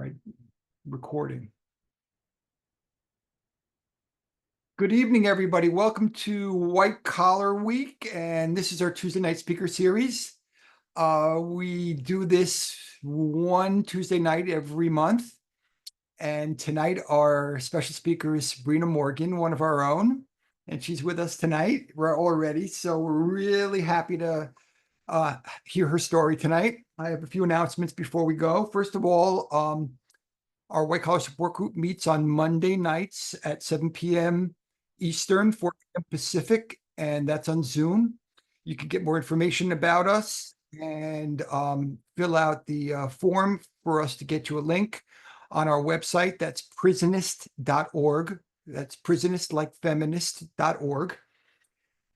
right, recording. Good evening, everybody. Welcome to White Collar Week, and this is our Tuesday night speaker series. We do this one Tuesday night every month, and tonight our special speaker is Sabrena Morgan, one of our own, and she's with us tonight. We're already, so we're really happy to hear her story tonight. I have a few announcements before we go. First of all, our White Collar Support Group meets on Monday nights at 7 p.m. Eastern, 4 p.m. Pacific, and that's on Zoom. You can get more information about us and fill out the form for us to get you a link on our website. That's prisonist.org. That's prisonist like feminist.org.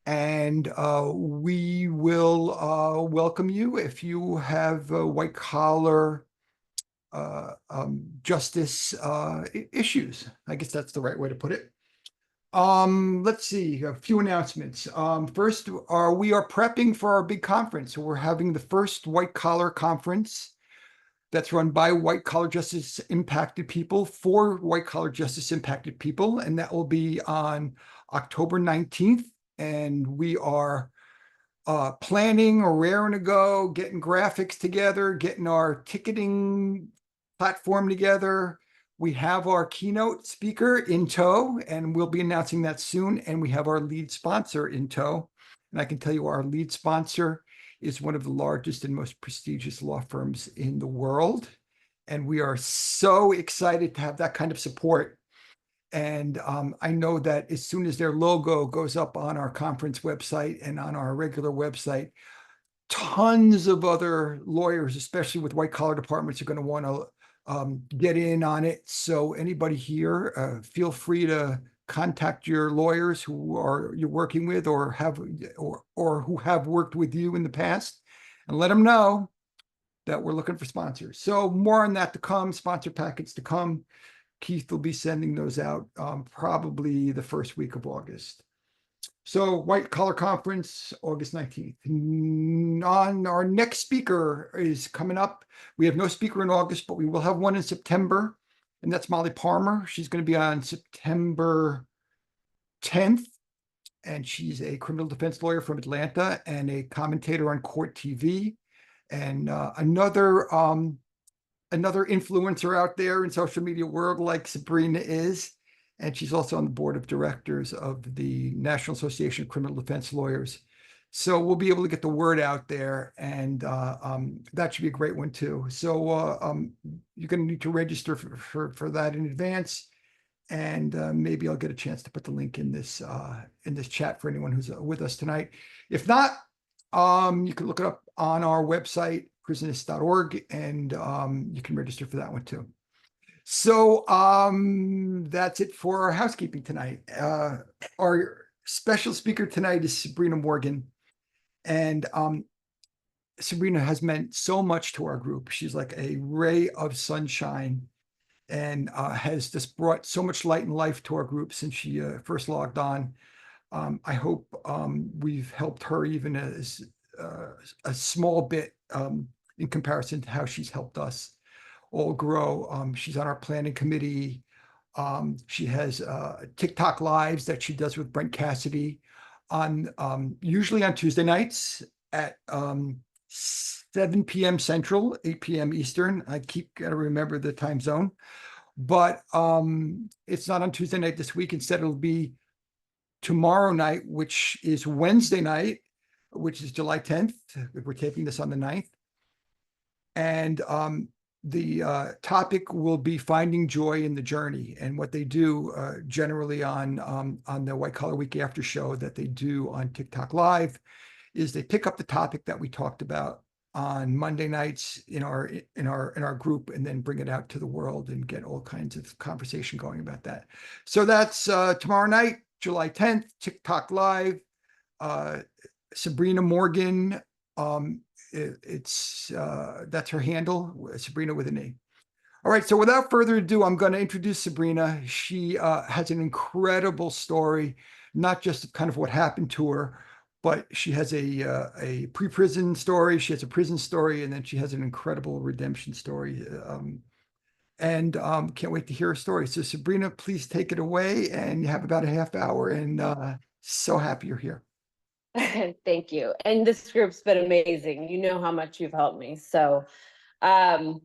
And we will welcome you if you have white collar justice issues. I guess that's the right way to put it. Let's see, a few announcements. First, we are prepping for our big conference. So we're having the first white collar conference that's run by white collar justice impacted people for white collar justice impacted people. And that will be on October 19th. And we are planning or raring to go, getting graphics together, getting our ticketing platform together. We have our keynote speaker in tow, and we'll be announcing that soon. And we have our lead sponsor in tow. And I can tell you our lead sponsor is one of the largest and most prestigious law firms in the world. And we are so excited to have that kind of support. And I know that as soon as their logo goes up on our conference website and on our regular website, tons of other lawyers, especially with white collar departments, are going to want to get in on it. So anybody here, feel free to contact your lawyers who you're working with or who have worked with you in the past, and let them know that we're looking for sponsors. So more on that to come, sponsor packets to come. Keith will be sending those out probably the first week of August. So White Collar Conference, August 19th. On our next speaker is coming up. We have no speaker in August, but we will have one in September, and that's Molly Palmer. She's going to be on September 10th, and she's a criminal defense lawyer from Atlanta and a commentator on Court TV. And another influencer out there in social media world like Sabrena is. And she's also on the board of directors of the National Association of Criminal Defense Lawyers. So we'll be able to get the word out there, and that should be a great one too. So you're going to need to register for that in advance, and maybe I'll get a chance to put the link in this chat for anyone who's with us tonight. If not, you can look it up on our website, prisonist.org, and you can register for that one too. So that's it for our housekeeping tonight. Our special speaker tonight is Sabrena Morgan, and Sabrena has meant so much to our group. She's like a ray of sunshine, and has just brought so much light and life to our group since she first logged on. I hope we've helped her even as a small bit in comparison to how she's helped us all grow. She's on our planning committee. She has TikTok lives that she does with Brent Cassidy on usually on Tuesday nights at 7 p.m. Central, 8 p.m. Eastern. I keep got to remember the time zone, but it's not on Tuesday night this week. Instead, it'll be tomorrow night, which is Wednesday night, which is July 10th. We're taping this on the 9th. And the topic will be finding joy in the journey. And what they do generally on the White Collar Week After show that they do on TikTok Live is they pick up the topic that we talked about on Monday nights in our group, and then bring it out to the world and get all kinds of conversation going about that. So that's tomorrow night, July 10th, TikTok Live. Sabrena Morgan, that's her handle, Sabrena with an A. All right, so without further ado, I'm going to introduce Sabrena. She has an incredible story, not just kind of what happened to her, but she has a pre-prison story, she has a prison story, and then she has an incredible redemption story. and can't wait to hear her story. So Sabrina, please take it away, and you have about a half hour, and so happy you're here. Thank you. And this group's been amazing. You know how much you've helped me. Um,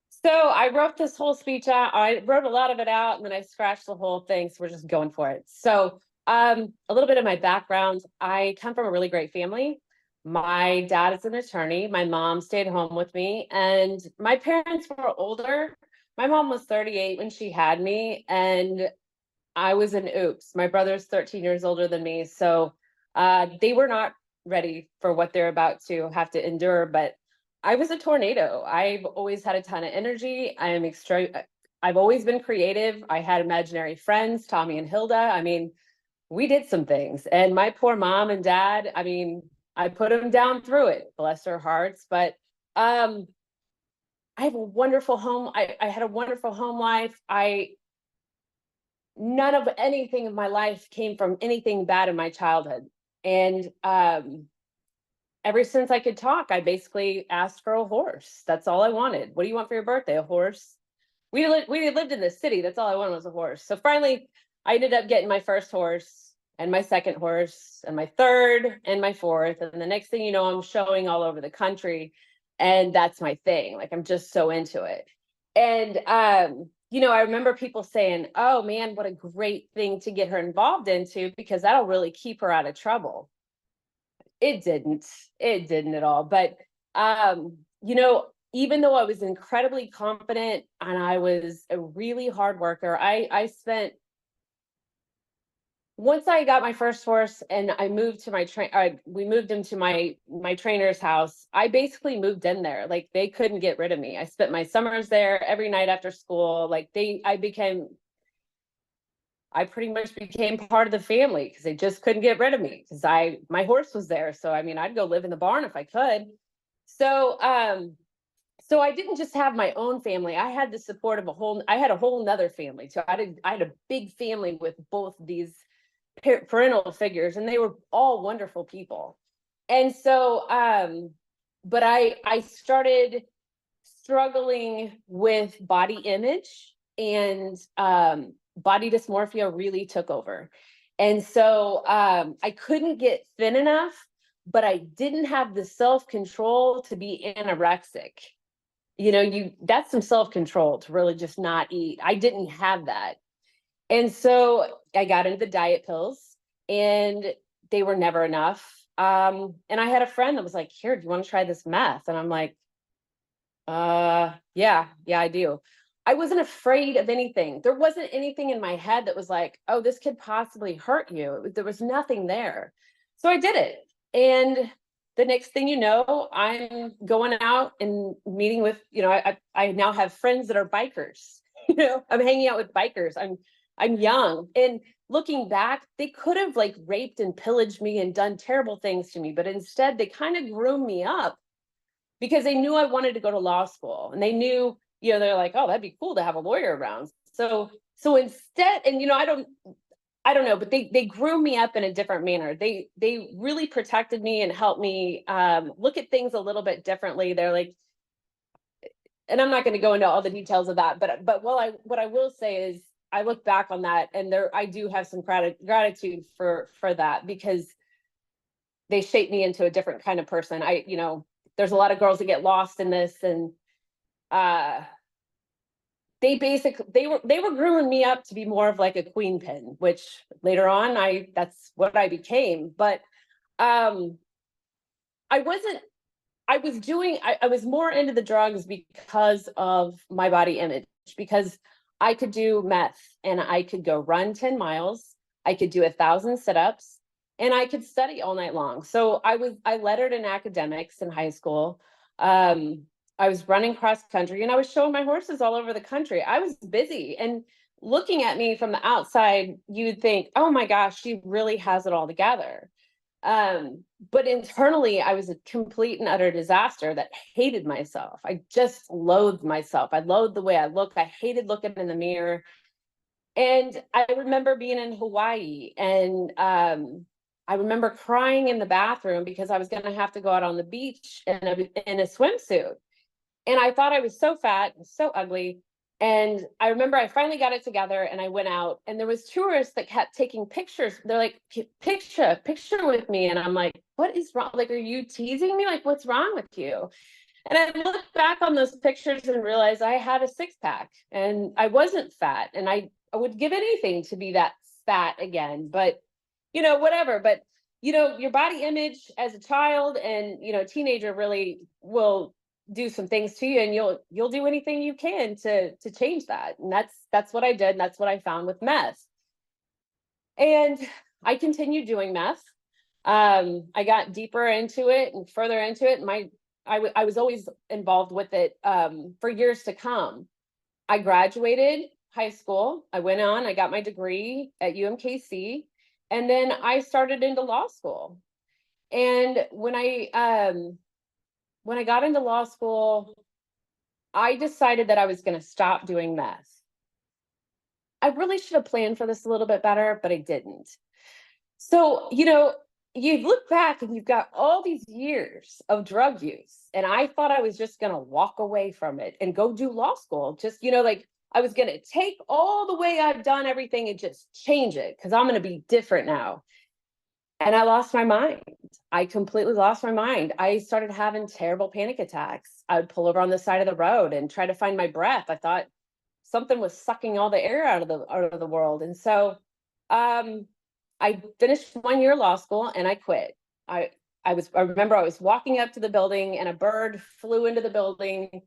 so I wrote this whole speech out. I wrote a lot of it out and then I scratched the whole thing. So we're just going for it. So a little bit of my background. I come from a really great family. My dad is an attorney. My mom stayed home with me, and my parents were older. My mom was 38 when she had me, and I was an oops. My brother's 13 years older than me. So they were not ready for what they're about to have to endure. But I was a tornado. I've always had a ton of energy. I've always been creative. I had imaginary friends, Tommy and Hilda. I mean, we did some things. And my poor mom and dad, I mean, I put them down through it, bless their hearts. But I have a wonderful home. I had a wonderful home life. None of anything in my life came from anything bad in my childhood. And ever since I could talk, I basically asked for a horse. That's all I wanted. What do you want for your birthday? A horse? We lived in the city. That's all I wanted was a horse. So finally, I ended up getting my first horse and my second horse and my third and my fourth. And the next thing you know, I'm showing all over the country. And that's my thing. Like, I'm just so into it. And I remember people saying, oh man, what a great thing to get her involved into, because that'll really keep her out of trouble. It didn't at all. But, even though I was incredibly confident and I was a really hard worker, once I got my first horse and I moved to we moved into my trainer's house, I basically moved in there. Like, they couldn't get rid of me. I spent my summers there every night after school. Like, I pretty much became part of the family because they just couldn't get rid of me because my horse was there. So, I mean, I'd go live in the barn if I could. So I didn't just have my own family. I had the support of I had a whole nother family. So I had a big family with both these parental figures, and they were all wonderful people. And so, but I started struggling with body image, and body dysmorphia really took over. And so I couldn't get thin enough, but I didn't have the self-control to be anorexic. That's some self-control to really just not eat. I didn't have that. And so I got into the diet pills, and they were never enough. And I had a friend that was like, here, do you want to try this meth? And I'm like, yeah, I do. I wasn't afraid of anything. There wasn't anything in my head that was like, oh, this could possibly hurt you. There was nothing there. So I did it. And the next thing you know, I'm going out and meeting with, I now have friends that are bikers. I'm hanging out with bikers. I'm young. And looking back, they could have like raped and pillaged me and done terrible things to me. But instead, they kind of groomed me up because they knew I wanted to go to law school, and they knew, they're like, oh, that'd be cool to have a lawyer around. So instead, and I don't know, but they grew me up in a different manner. They really protected me and helped me look at things a little bit differently. They're like, and I'm not going to go into all the details of that, but what I will say is I look back on that, and I do have some gratitude for that, because they shaped me into a different kind of person. There's a lot of girls that get lost in this, and they were grooming me up to be more of like a queen pin, which later on that's what I became. But I was more into the drugs because of my body image, because I could do meth and I could go run 10 miles. I could do 1,000 sit-ups, and I could study all night long. So I lettered in academics in high school. I was running cross country, and I was showing my horses all over the country. I was busy, and looking at me from the outside, you'd think, oh my gosh, she really has it all together. But internally, I was a complete and utter disaster that hated myself. I just loathed myself. I loathed the way I look. I hated looking in the mirror. And I remember being in Hawaii, and I remember crying in the bathroom because I was going to have to go out on the beach in a swimsuit. And I thought I was so fat and so ugly. And I remember I finally got it together and I went out, and there was tourists that kept taking pictures. They're like, picture with me. And I'm like, what is wrong? Like, are you teasing me? Like, what's wrong with you? And I looked back on those pictures and realized I had a six pack and I wasn't fat. And I would give anything to be that fat again, but whatever. But, your body image as a child and, teenager really will do some things to you, and you'll do anything you can to change that. And that's what I did. And that's what I found with meth. And I continued doing meth. I got deeper into it and further into it. I was always involved with it for years to come. I graduated high school. I went on, I got my degree at UMKC, and then I started into law school. And when I got into law school, I decided that I was going to stop doing meth. I really should have planned for this a little bit better, but I didn't. So, you look back and you've got all these years of drug use. And I thought I was just going to walk away from it and go do law school. Just, like I was going to take all the way I've done everything and just change it because I'm going to be different now. And I lost my mind. I completely lost my mind. I started having terrible panic attacks. I would pull over on the side of the road and try to find my breath. I thought something was sucking all the air out of the world. And so, I finished 1 year law school and I quit. I remember I was walking up to the building and a bird flew into the building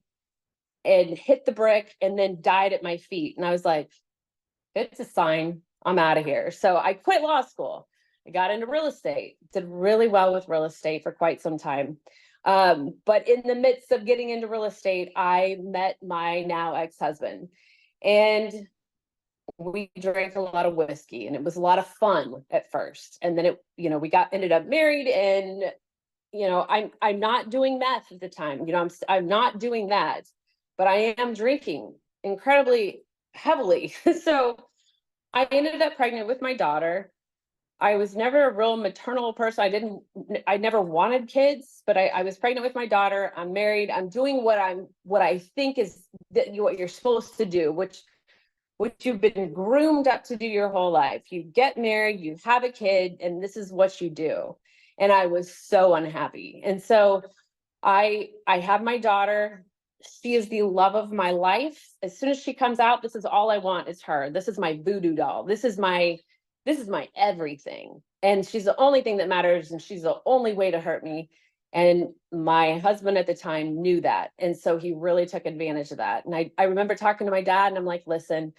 and hit the brick and then died at my feet. And I was like, it's a sign, I'm out of here. So I quit law school. I got into real estate, did really well with real estate for quite some time. But in the midst of getting into real estate, I met my now ex-husband, and we drank a lot of whiskey, and it was a lot of fun at first. And then we ended up married, and I'm not doing meth at the time. I'm not doing that, but I am drinking incredibly heavily. So I ended up pregnant with my daughter. I was never a real maternal person. I never wanted kids, but I was pregnant with my daughter. I'm married. I'm doing what I think is what you're supposed to do, which you've been groomed up to do your whole life. You get married, you have a kid, and this is what you do. And I was so unhappy. And so I have my daughter. She is the love of my life. As soon as she comes out, this is all I want is her. This is my voodoo doll. This is my everything. And she's the only thing that matters, and she's the only way to hurt me. And my husband at the time knew that. And so he really took advantage of that. And I remember talking to my dad, and I'm like, listen,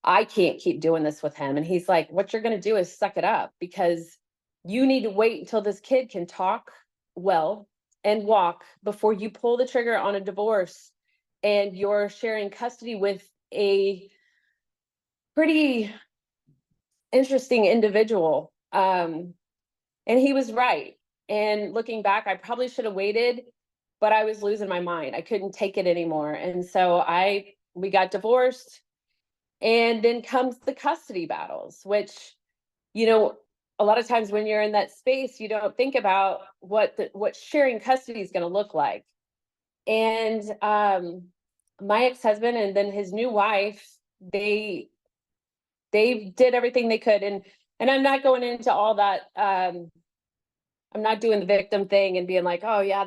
I can't keep doing this with him. And he's like, what you're going to do is suck it up, because you need to wait until this kid can talk well and walk before you pull the trigger on a divorce. And you're sharing custody with a pretty interesting individual. And he was right. And looking back, I probably should have waited, but I was losing my mind. I couldn't take it anymore. And so we got divorced. And then comes the custody battles, which, a lot of times when you're in that space, you don't think about what sharing custody is going to look like. And my ex-husband and then his new wife, they did everything they could. And I'm not going into all that. I'm not doing the victim thing and being like, oh yeah,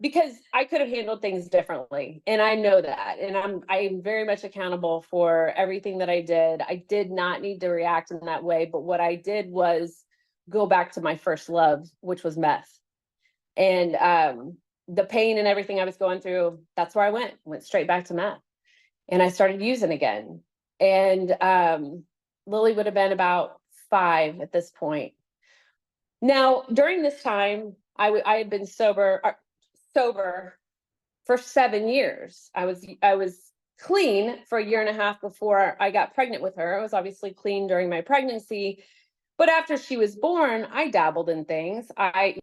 because I could have handled things differently. And I know that. And I'm very much accountable for everything that I did. I did not need to react in that way. But what I did was go back to my first love, which was meth. And the pain and everything I was going through, that's where I went straight back to meth. And I started using again. And Lily would have been about 5 at this point. Now, during this time, I had been sober for 7 years. I was clean for 1.5 years before I got pregnant with her. I was obviously clean during my pregnancy, but after she was born, I dabbled in things. I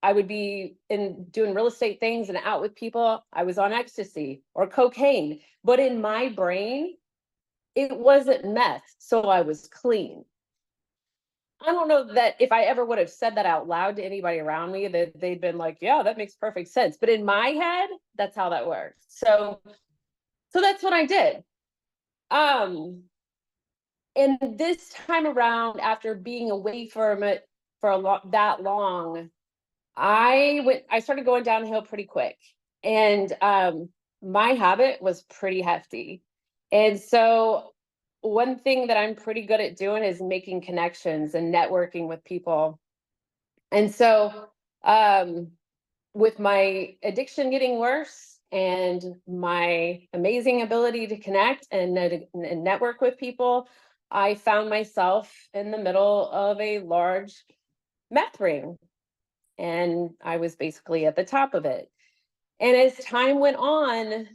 would be doing real estate things and out with people. I was on ecstasy or cocaine, but in my brain, it wasn't meth, so I was clean. I don't know that if I ever would have said that out loud to anybody around me, that they'd been like, yeah, that makes perfect sense. But in my head, that's how that works. So that's what I did. Um, and this time around, after being away from it for that long, I started going downhill pretty quick. And my habit was pretty hefty. And so one thing that I'm pretty good at doing is making connections and networking with people. And so with my addiction getting worse and my amazing ability to connect and network with people, I found myself in the middle of a large meth ring. And I was basically at the top of it. And as time went on,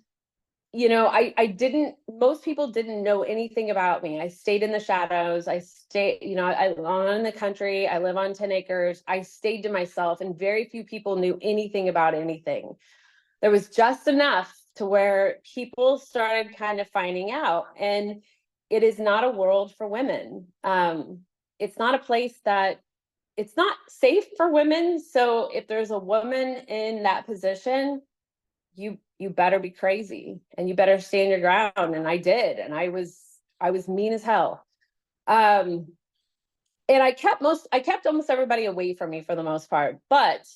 I didn't, most people didn't know anything about me. I stayed in the shadows. I live in the country. I live on 10 acres. I stayed to myself, and very few people knew anything about anything. There was just enough to where people started kind of finding out. And it is not a world for women. It's not a place that, it's not safe for women. So if there's a woman in that position, you better be crazy and you better stand your ground. And I did. And I was mean as hell. And I kept almost everybody away from me for the most part. But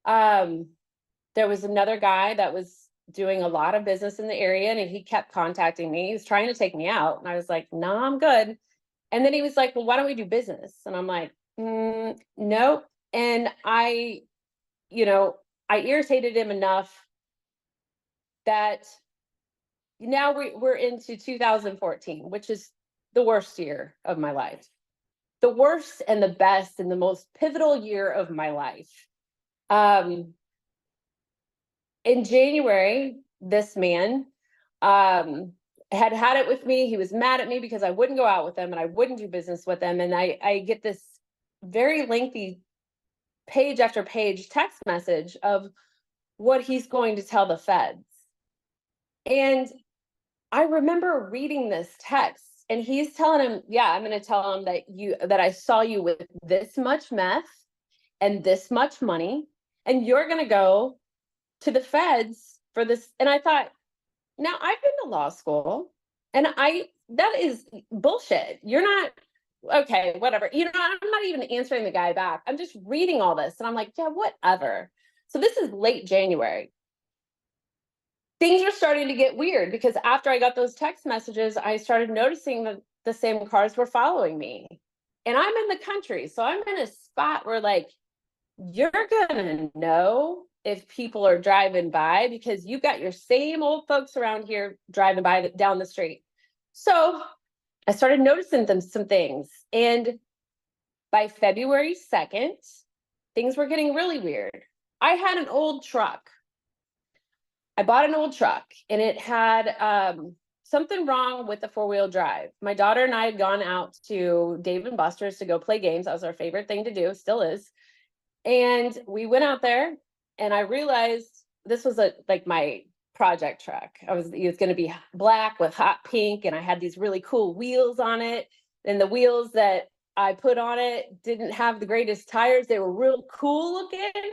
there was another guy that was doing a lot of business in the area, and he kept contacting me. He was trying to take me out. And I was like, no, I'm good. And then he was like, well, why don't we do business? And I'm like, nope. And I irritated him enough that now we're into 2014, which is the worst year of my life. The worst and the best and the most pivotal year of my life. In January, this man had it with me. He was mad at me because I wouldn't go out with him and I wouldn't do business with him. And I get this very lengthy page after page text message of what he's going to tell the feds. And I remember reading this text, and he's telling him, yeah, I'm going to tell him that I saw you with this much meth and this much money, and you're going to go to the feds for this. And I thought, now I've been to law school, and that is bullshit. You're not, okay, whatever. I'm not even answering the guy back. I'm just reading all this, and I'm like, yeah, whatever. So this is late January. Things are starting to get weird because after I got those text messages, I started noticing that the same cars were following me. And I'm in the country, so I'm in a spot where, like, you're gonna know if people are driving by because you've got your same old folks around here driving by down the street. So I started noticing some things. And by February 2nd, things were getting really weird. I had an old truck. I bought an old truck, and it had something wrong with the four-wheel drive. My daughter and I had gone out to Dave and Buster's to go play games. That was our favorite thing to do, still is. And we went out there, and I realized this was my project truck. It was going to be black with hot pink, and I had these really cool wheels on it. And the wheels that I put on it didn't have the greatest tires. They were real cool looking,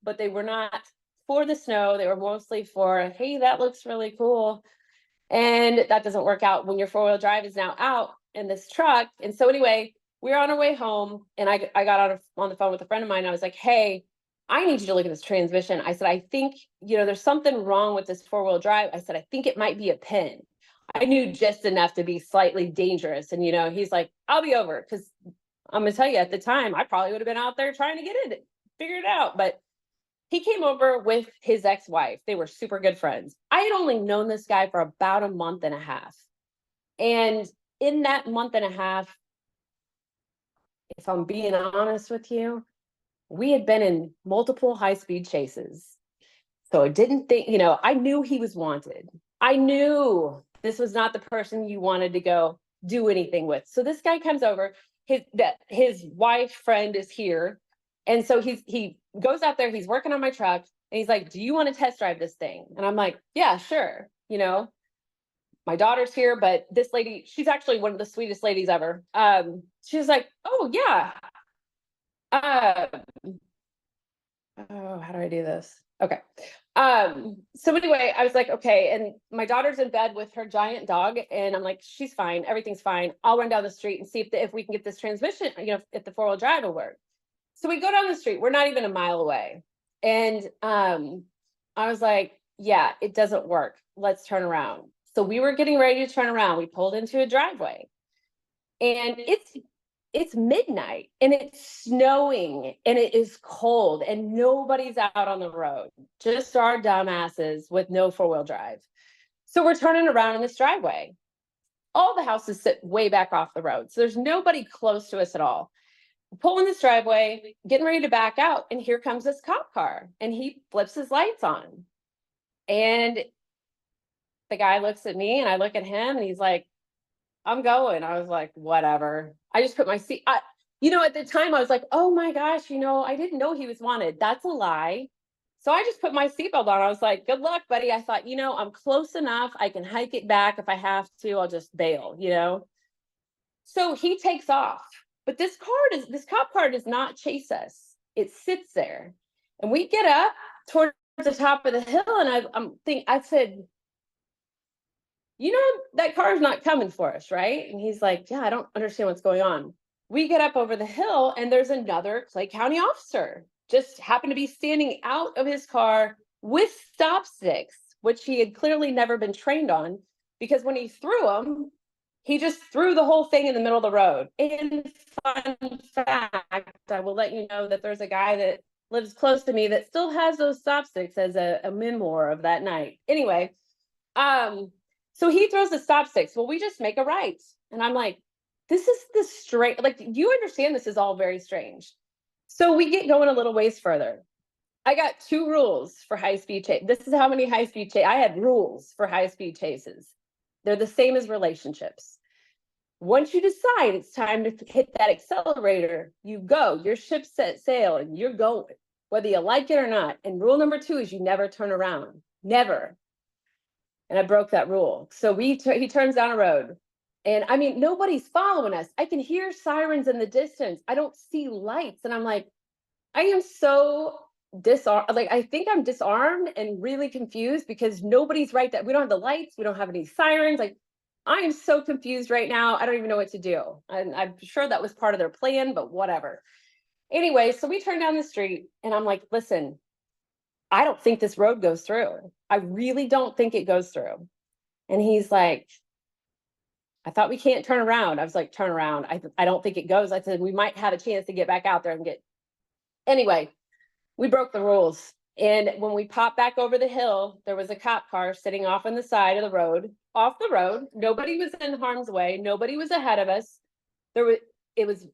but they were not for the snow. They were mostly for, hey, that looks really cool. And that doesn't work out when your four-wheel drive is now out in this truck. And so anyway, we were on our way home, and I got on the phone with a friend of mine. And I was like, hey, I need you to look at this transmission. I said, I think, there's something wrong with this four-wheel drive. I said, I think it might be a pin. I knew just enough to be slightly dangerous. And, he's like, I'll be over. Because I'm going to tell you, at the time, I probably would have been out there trying to get it, figure it out. But he came over with his ex-wife. They were super good friends. I had only known this guy for about a month and a half. And in that month and a half, if I'm being honest with you, we had been in multiple high-speed chases. So I didn't think, I knew he was wanted. I knew this was not the person you wanted to go do anything with. So this guy comes over, his wife friend is here. And so he goes out there, he's working on my truck, and he's like, do you want to test drive this thing? And I'm like, yeah, sure. my daughter's here, but this lady, she's actually one of the sweetest ladies ever. She was like, oh yeah. Uh, oh, how do I do this? Okay. So anyway, I was like, okay. And my daughter's in bed with her giant dog. And I'm like, she's fine. Everything's fine. I'll run down the street and see if we can get this transmission, if the 4-wheel drive will work. So we go down the street. We're not even a mile away. And I was like, yeah, it doesn't work. Let's turn around. So we were getting ready to turn around. We pulled into a driveway. And it's midnight and it's snowing and it is cold and nobody's out on the road, just our dumbasses with no 4-wheel drive. So we're turning around in this driveway. All the houses sit way back off the road. So there's nobody close to us at all. Pull in this driveway, getting ready to back out. And here comes this cop car and he flips his lights on. And the guy looks at me and I look at him and he's like, I'm going. I was like, whatever. I just put my seat. At the time I was like, oh my gosh, I didn't know he was wanted. That's a lie. So I just put my seatbelt on. I was like, good luck, buddy. I thought, I'm close enough. I can hike it back. If I have to, I'll just bail, So he takes off. But this cop car does not chase us. It sits there. And we get up towards the top of the hill. And I said, that car is not coming for us, right? And he's like, yeah, I don't understand what's going on. We get up over the hill and there's another Clay County officer, just happened to be standing out of his car with stop sticks, which he had clearly never been trained on, because when he threw them, he just threw the whole thing in the middle of the road. And fun fact, I will let you know that there's a guy that lives close to me that still has those stop sticks as a memoir of that night. Anyway, so he throws the stop sticks. Well, we just make a right. And I'm like, this is the straight, like, you understand this is all very strange. So we get going a little ways further. I got 2 rules for high-speed chase. This is how many high-speed chase. I had rules for high-speed chases. They're the same as relationships. Once you decide it's time to hit that accelerator, you go. Your ship set sail and you're going, whether you like it or not. And rule number 2 is you never turn around. Never. And I broke that rule. So he turns down a road. And I mean, nobody's following us. I can hear sirens in the distance. I don't see lights. And I'm like, I am so disarmed. Like, I think I'm disarmed and really confused because nobody's right there. We don't have the lights. We don't have any sirens. Like, I am so confused right now. I don't even know what to do. And I'm sure that was part of their plan, but whatever. Anyway, so we turn down the street and I'm like, listen, I don't think this road goes through. I really don't think it goes through. And he's like, I thought we can't turn around. I was like, turn around. I don't think it goes. I said, we might have a chance to get back out there and get. Anyway, we broke the rules. And when we popped back over the hill, there was a cop car sitting off on the side of the road, off the road. Nobody was in harm's way. Nobody was ahead of us. It was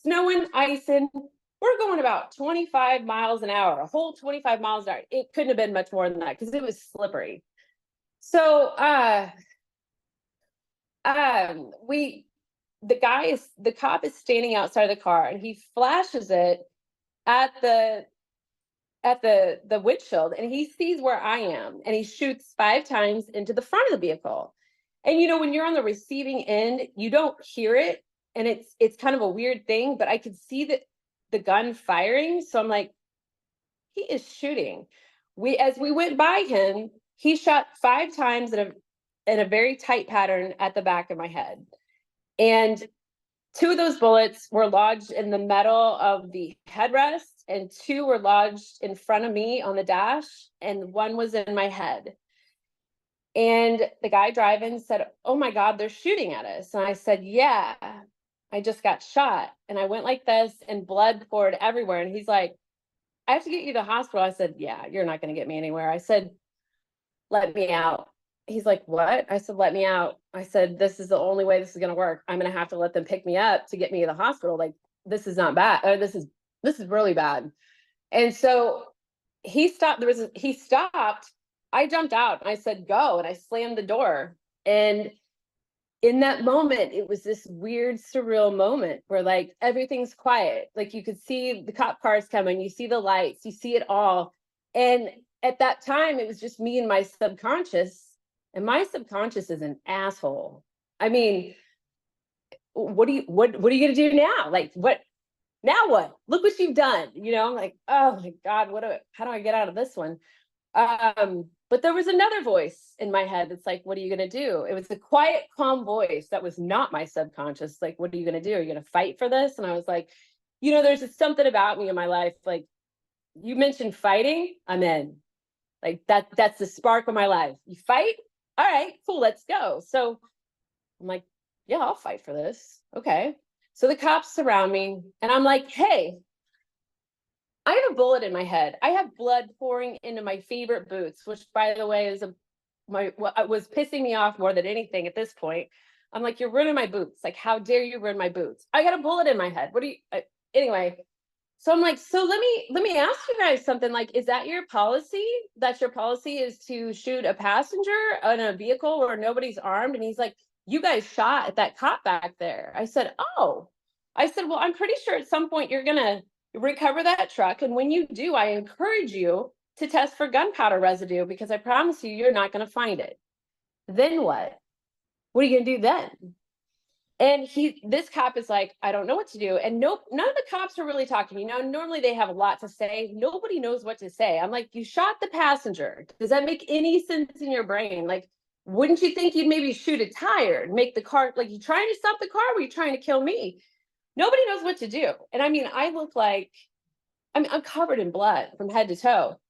snowing, icing. We're going about 25 miles an hour, a whole 25 miles an hour. It couldn't have been much more than that because it was slippery. So the cop is standing outside of the car and he flashes it at the windshield and he sees where I am and he shoots 5 times into the front of the vehicle. And when you're on the receiving end, you don't hear it. And it's kind of a weird thing, but I could see that the gun firing. So I'm like, he is shooting. As we went by him, he shot 5 times in a very tight pattern at the back of my head. And 2 of those bullets were lodged in the metal of the headrest and 2 were lodged in front of me on the dash and 1 was in my head. And the guy driving said, oh my God, they're shooting at us. And I said, yeah, I just got shot. And I went like this and blood poured everywhere. And he's like, I have to get you to the hospital. I said, yeah, you're not going to get me anywhere. I said, let me out. He's like, what? I said, let me out. I said, this is the only way this is going to work. I'm going to have to let them pick me up to get me to the hospital. Like, this is not bad. Or this is really bad. And so he stopped. He stopped. I jumped out and I said, go. And I slammed the door. And in that moment, it was this weird, surreal moment where like everything's quiet. Like you could see the cop cars coming, you see the lights, you see it all. And at that time, it was just me and my subconscious. And my subconscious is an asshole. I mean, what are you gonna do now? Like, what now? What? Look what you've done. You know, I'm like, oh my God, how do I get out of this one? But there was another voice in my head that's like, what are you gonna do? It was a quiet, calm voice that was not my subconscious. Like, what are you gonna do? Are you gonna fight for this? And I was like, there's just something about me in my life. Like, you mentioned fighting, I'm in. Like, that's the spark of my life. You fight? All right, cool, let's go. So I'm like, yeah, I'll fight for this. Okay. So the cops surround me and I'm like, hey, I have a bullet in my head. I have blood pouring into my favorite boots, which, by the way, is what was pissing me off more than anything at this point. I'm like, you're ruining my boots. Like, how dare you ruin my boots? I got a bullet in my head. What do you, anyway. So I'm like, so let me ask you guys something. Like, is that your policy? That your policy is to shoot a passenger in a vehicle where nobody's armed? And he's like, you guys shot at that cop back there. I said, oh. I said, well, I'm pretty sure at some point you're gonna recover that truck. And when you do, I encourage you to test for gunpowder residue, because I promise you're not going to find it. Then what? What are you going to do then? And this cop is like, I don't know what to do. And nope, none of the cops are really talking. Normally they have a lot to say. Nobody knows what to say. I'm like, you shot the passenger. Does that make any sense in your brain? Like, wouldn't you think you'd maybe shoot a tire, make the car, like, you trying to stop the car? Or were you trying to kill me? Nobody knows what to do. And I mean, I look like, I'm covered in blood from head to toe.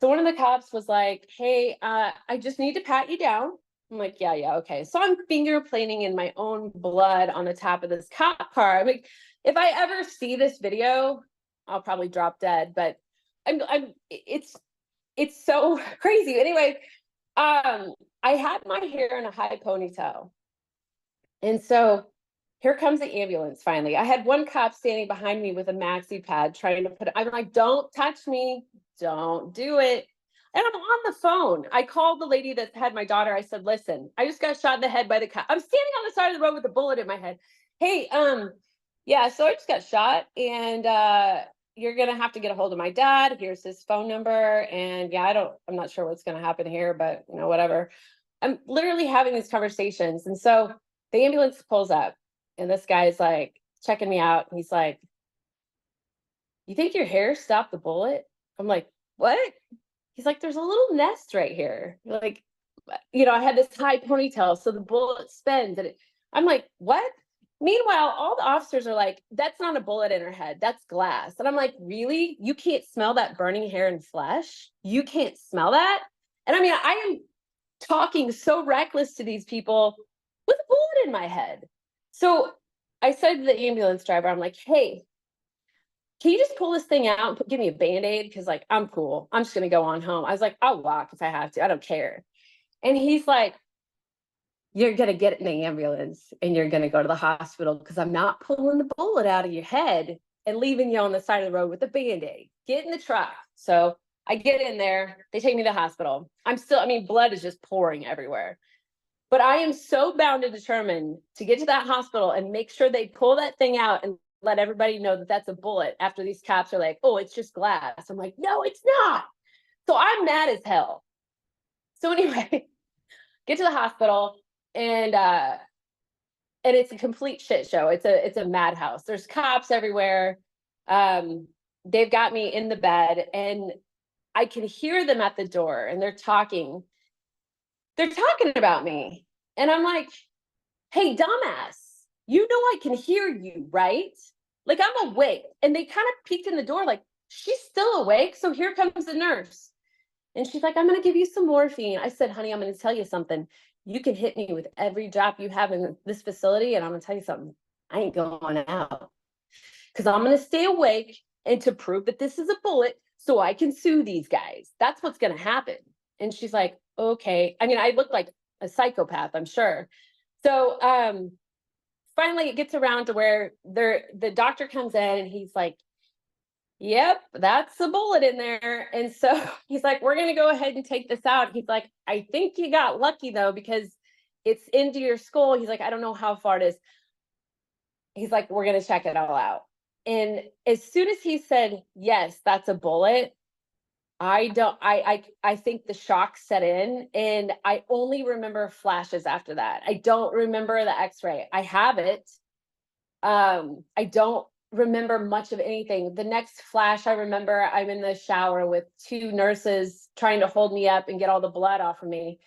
So one of the cops was like, hey, I just need to pat you down. I'm like, yeah, okay. So I'm finger planing in my own blood on the top of this cop car. I'm like, if I ever see this video, I'll probably drop dead. But it's so crazy. Anyway, I had my hair in a high ponytail. And so here comes the ambulance finally. I had one cop standing behind me with a maxi pad trying to I'm like, don't touch me. Don't do it. And I'm on the phone. I called the lady that had my daughter. I said, listen, I just got shot in the head by the cop. I'm standing on the side of the road with a bullet in my head. Hey, yeah, so I just got shot, and you're gonna have to get a hold of my dad. Here's his phone number. And yeah, I'm not sure what's gonna happen here, but whatever. I'm literally having these conversations. And so the ambulance pulls up. And this guy's like checking me out. And he's like, you think your hair stopped the bullet? I'm like, what? He's like, there's a little nest right here. Like, I had this high ponytail, so the bullet spins. And I'm like, what? Meanwhile, all the officers are like, that's not a bullet in her head. That's glass. And I'm like, really? You can't smell that burning hair and flesh? You can't smell that? And I mean, I am talking so reckless to these people with a bullet in my head. So I said to the ambulance driver, I'm like, hey, can you just pull this thing out and give me a Band-Aid? Because, like, I'm cool. I'm just going to go on home. I was like, I'll walk if I have to. I don't care. And he's like, you're going to get in the ambulance and you're going to go to the hospital, because I'm not pulling the bullet out of your head and leaving you on the side of the road with a Band-Aid. Get in the truck. So I get in there. They take me to the hospital. Blood is just pouring everywhere. But I am so bound and determined to get to that hospital and make sure they pull that thing out and let everybody know that that's a bullet, after these cops are like, oh, it's just glass. I'm like, no, it's not. So I'm mad as hell. So anyway, get to the hospital, and it's a complete shit show. It's a madhouse. There's cops everywhere. They've got me in the bed, and I can hear them at the door, and they're talking about me. And I'm like, hey, dumbass, I can hear you, right? Like, I'm awake. And they kind of peeked in the door, like, she's still awake. So here comes the nurse. And she's like, I'm going to give you some morphine. I said, honey, I'm going to tell you something. You can hit me with every drop you have in this facility, and I'm going to tell you something. I ain't going out, because I'm going to stay awake, and to prove that this is a bullet, so I can sue these guys. That's what's going to happen. And she's like, okay. I mean, I look like a psychopath, I'm sure. So finally it gets around to where the doctor comes in, and he's like, yep, that's a bullet in there. And so he's like, we're going to go ahead and take this out. He's like, I think you got lucky though, because it's into your skull. He's like, I don't know how far it is. He's like, we're going to check it all out. And as soon as he said, yes, that's a bullet, I don't, I think the shock set in, and I only remember flashes after that. I don't remember the x-ray. I have it. I don't remember much of anything. The next flash I remember, I'm in the shower with two nurses trying to hold me up and get all the blood off of me.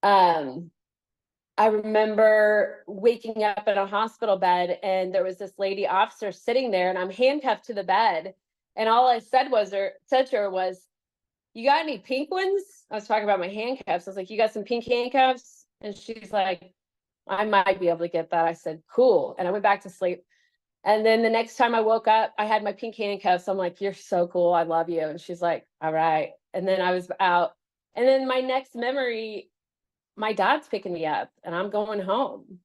I remember waking up in a hospital bed, and there was this lady officer sitting there, and I'm handcuffed to the bed. And all I said to her was, "You got any pink ones?" I was talking about my handcuffs. I was like, "You got some pink handcuffs?" And she's like, "I might be able to get that." I said, "Cool." And I went back to sleep. And then the next time I woke up, I had my pink handcuffs. I'm like, "You're so cool. I love you." And she's like, "All right." And then I was out. And then my next memory, my dad's picking me up and I'm going home.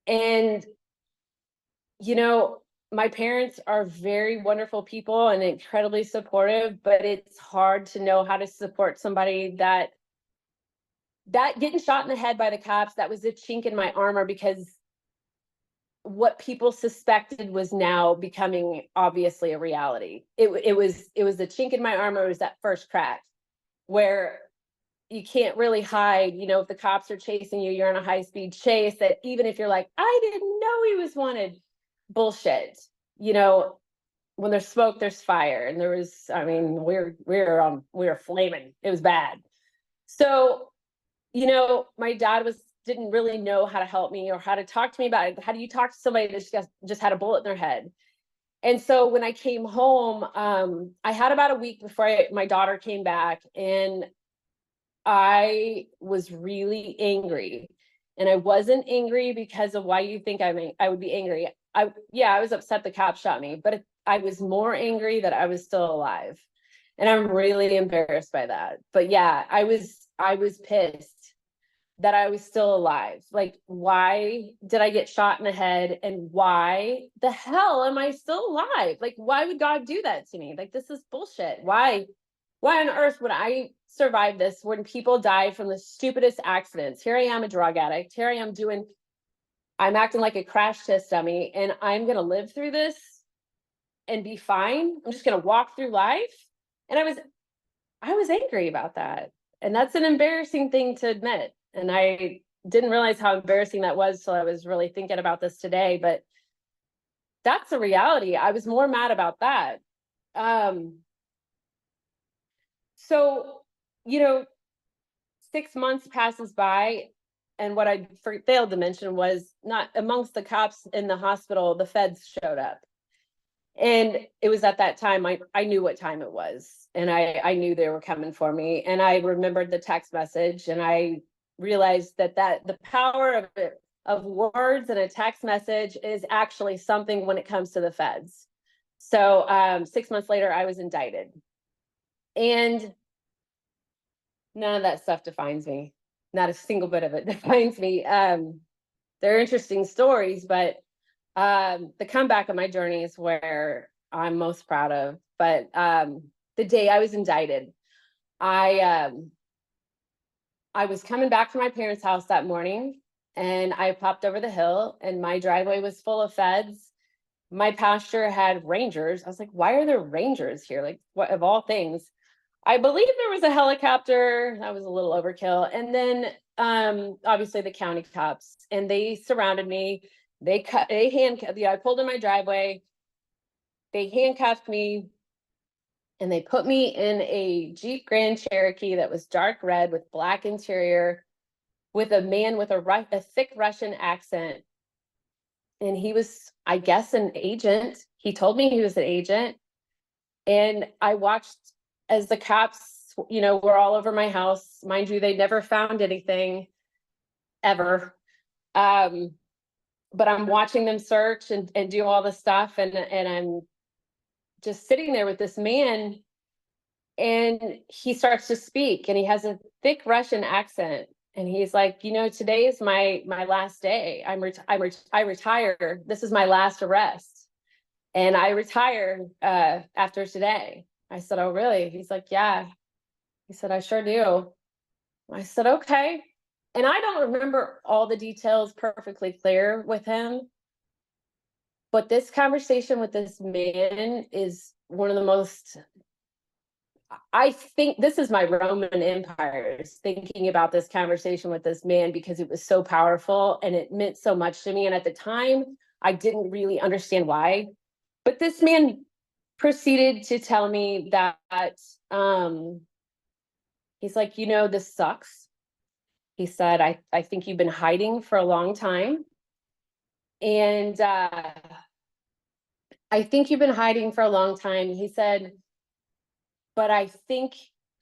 And, you know, my parents are very wonderful people and incredibly supportive, but it's hard to know how to support somebody that getting shot in the head by the cops, that was a chink in my armor, because what people suspected was now becoming obviously a reality. It was the chink in my armor. It was that first crack where you can't really hide. You know, if the cops are chasing you, you're on a high-speed chase, that even if you're like, "I didn't know he was wanted," bullshit. You know, when there's smoke, there's fire. And there was, I mean, we were flaming. It was bad. So, you know, my dad didn't really know how to help me or how to talk to me about it. How do you talk to somebody that just had a bullet in their head? And so when I came home, I had about a week before my daughter came back, and I was really angry. And I wasn't angry because of why you think I would be angry. I was upset the cop shot me, but I was more angry that I was still alive. And I'm really embarrassed by that. But yeah, I was pissed that I was still alive. Like, why did I get shot in the head? And why the hell am I still alive? Like, why would God do that to me? Like, this is bullshit. Why on earth would I survive this when people die from the stupidest accidents? Here I am, a drug addict. Here I am I'm acting like a crash test dummy, and I'm going to live through this and be fine. I'm just going to walk through life. And I was angry about that. And that's an embarrassing thing to admit. And I didn't realize how embarrassing that was till I was really thinking about this today. But that's the reality. I was more mad about that. So, you know, 6 months passes by, and what I failed to mention was, not amongst the cops in the hospital, the feds showed up. And it was at that time I knew what time it was, and I knew they were coming for me. And I remembered the text message, and I realized that the power of words and a text message is actually something when it comes to the feds. So 6 months later, I was indicted, and none of that stuff defines me. Not a single bit of it defines me. They're interesting stories, but the comeback of my journey is where I'm most proud of. But the day I was indicted, I was coming back from my parents' house that morning, and I popped over the hill, and my driveway was full of feds. My pasture had rangers. I was like, "Why are there rangers here? Like, what of all things?" I believe there was a helicopter. That was a little overkill. And then obviously the county cops, and they surrounded me. I pulled in my driveway. They handcuffed me, and they put me in a Jeep Grand Cherokee that was dark red with black interior, with a man with a thick Russian accent. And he was, I guess, an agent. He told me he was an agent. And I watched as the cops, you know, were all over my house. Mind you, they never found anything ever. But I'm watching them search and do all this stuff. And I'm just sitting there with this man, and he starts to speak, and he has a thick Russian accent. And he's like, "You know, today is my last day. I retire. This is my last arrest. And I retire after today." I said, "Oh, really?" He's like, "Yeah." He said, "I sure do." I said, "Okay." And I don't remember all the details perfectly clear with him, but this conversation with this man is one of the most I think this is my Roman empires thinking about this conversation with this man, because it was so powerful and it meant so much to me. And at the time, I didn't really understand why. But this man proceeded to tell me that he's like, this sucks. He said, I think you've been hiding for a long time. And I think you've been hiding for a long time. He said, but I think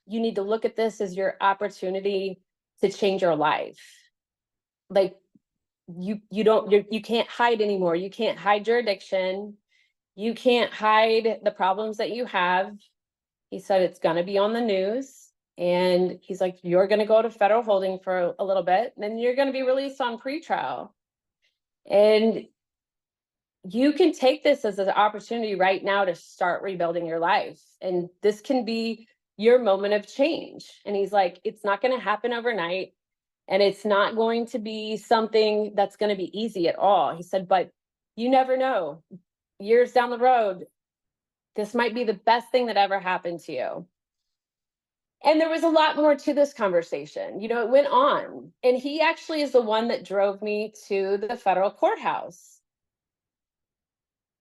you need to look at this as your opportunity to change your life. Like, you can't hide anymore. You can't hide your addiction. You can't hide the problems that you have. He said it's going to be on the news. And he's like, you're going to go to federal holding for a little bit, and then you're going to be released on pretrial. And you can take this as an opportunity right now to start rebuilding your life. And this can be your moment of change. And he's like, it's not going to happen overnight. And it's not going to be something that's going to be easy at all. He said, but you never know. Years down the road, this might be the best thing that ever happened to you. And there was a lot more to this conversation. It went on. And he actually is the one that drove me to the federal courthouse.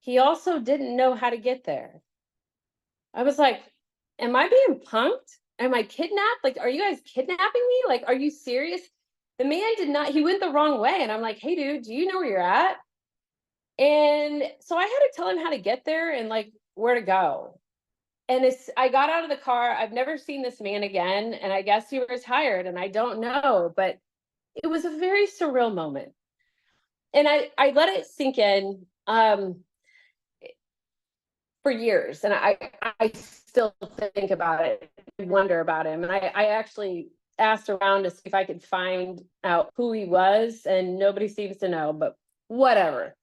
He also didn't know how to get there. I was like, am I being punked? Am I kidnapped? Like, are you guys kidnapping me? Like, are you serious? The man did not, he went the wrong way. And I'm like, hey, dude, do you know where you're at? And so I had to tell him how to get there and like where to go. And I got out of the car. I've never seen this man again. And I guess he was tired, and I don't know, but it was a very surreal moment. And I let it sink in for years. And I still think about it, wonder about him. And I actually asked around to see if I could find out who he was, and nobody seems to know, but whatever.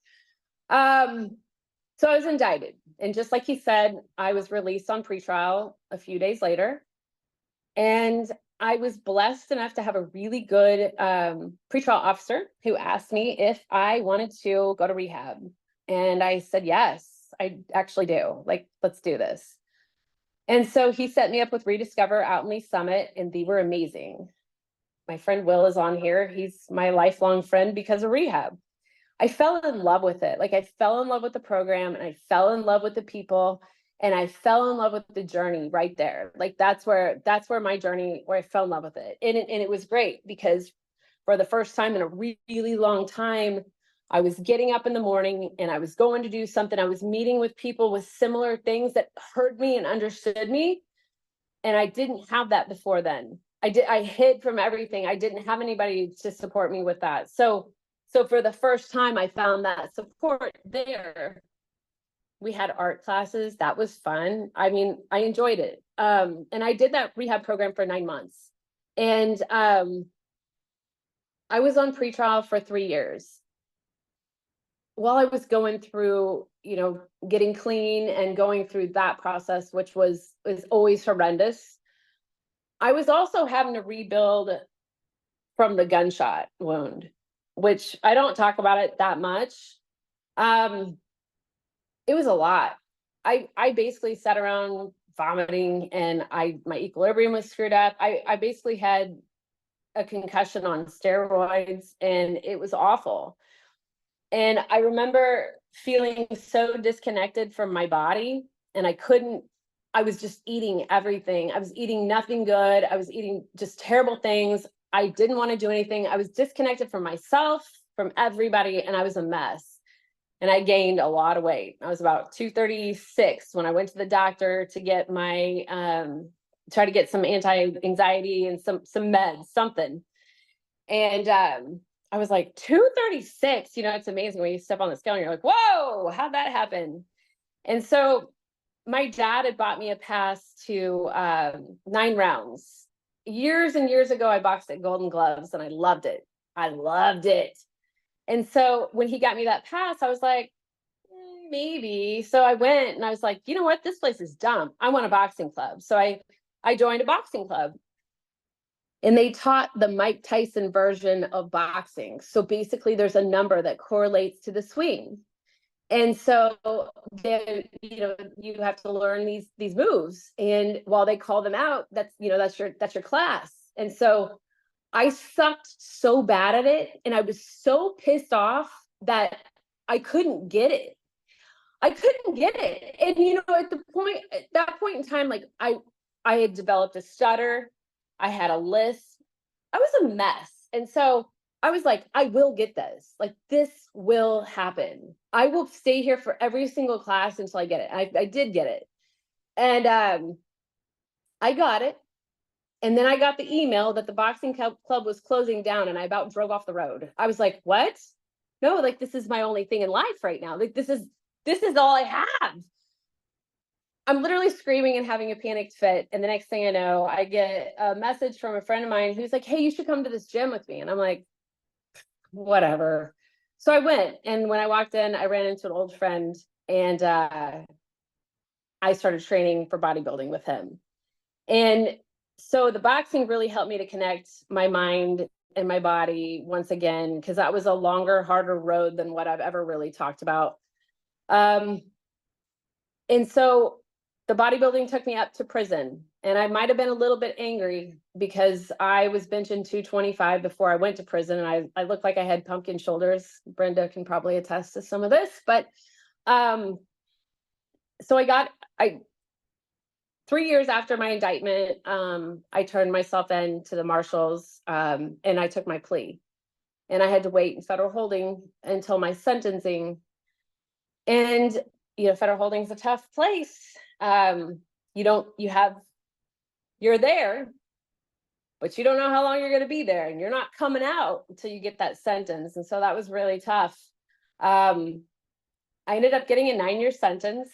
So I was indicted. And just like he said, I was released on pretrial a few days later. And I was blessed enough to have a really good pretrial officer who asked me if I wanted to go to rehab. And I said, yes, I actually do. Like, let's do this. And so he set me up with Rediscover out in Lee Summit, and they were amazing. My friend Will is on here. He's my lifelong friend because of rehab. I fell in love with it. Like, I fell in love with the program, and I fell in love with the people, and I fell in love with the journey right there. Like, that's where my journey, where I fell in love with it. And it was great, because for the first time in a really long time, I was getting up in the morning and I was going to do something. I was meeting with people with similar things that heard me and understood me. And I didn't have that before then. I hid from everything. I didn't have anybody to support me with that. So for the first time, I found that support there. We had art classes. That was fun. I mean, I enjoyed it. And I did that rehab program for 9 months. And I was on pretrial for 3 years. While I was going through, getting clean and going through that process, which was always horrendous, I was also having to rebuild from the gunshot wound, which I don't talk about it that much. It was a lot. I basically sat around vomiting, and my equilibrium was screwed up. I basically had a concussion on steroids, and it was awful. And I remember feeling so disconnected from my body, and I was just eating everything. I was eating nothing good. I was eating just terrible things. I didn't want to do anything. I was disconnected from myself, from everybody, and I was a mess. And I gained a lot of weight. I was about 236 when I went to the doctor to get my, try to get some anti-anxiety and some meds, something. And I was like, 236, it's amazing when you step on the scale and you're like, whoa, how'd that happen? And so my dad had bought me a pass to 9 rounds. Years and years ago, I boxed at Golden Gloves, and I loved it. I loved it. And so when he got me that pass, I was like, maybe. So I went, and I was like, you know what? This place is dumb. I want a boxing club. So I joined a boxing club. And they taught the Mike Tyson version of boxing. So basically, there's a number that correlates to the swing. And so then, you have to learn these moves. And while they call them out, that's your class. And so I sucked so bad at it, and I was so pissed off that I couldn't get it. I couldn't get it. And at that point in time, like I had developed a stutter. I had a list. I was a mess. And so I was like, I will get this. Like, this will happen. I will stay here for every single class until I get it. I did get it. And I got it. And then I got the email that the boxing club was closing down, and I about drove off the road. I was like, what? No, like, this is my only thing in life right now. Like, this is all I have. I'm literally screaming and having a panicked fit. And the next thing I know, I get a message from a friend of mine who's like, hey, you should come to this gym with me. And I'm like, whatever. So I went. And when I walked in, I ran into an old friend, and I started training for bodybuilding with him. And so the boxing really helped me to connect my mind and my body once again, because that was a longer, harder road than what I've ever really talked about. And so the bodybuilding took me up to prison, and I might have been a little bit angry because I was benching 225 before I went to prison, and I looked like I had pumpkin shoulders. Brenda can probably attest to some of this, but so I 3 years after my indictment, I turned myself in to the marshals, and I took my plea, and I had to wait in federal holding until my sentencing. And federal holding is a tough place. You're there, but you don't know how long you're going to be there, and you're not coming out until you get that sentence. And so that was really tough. I ended up getting a 9-year sentence,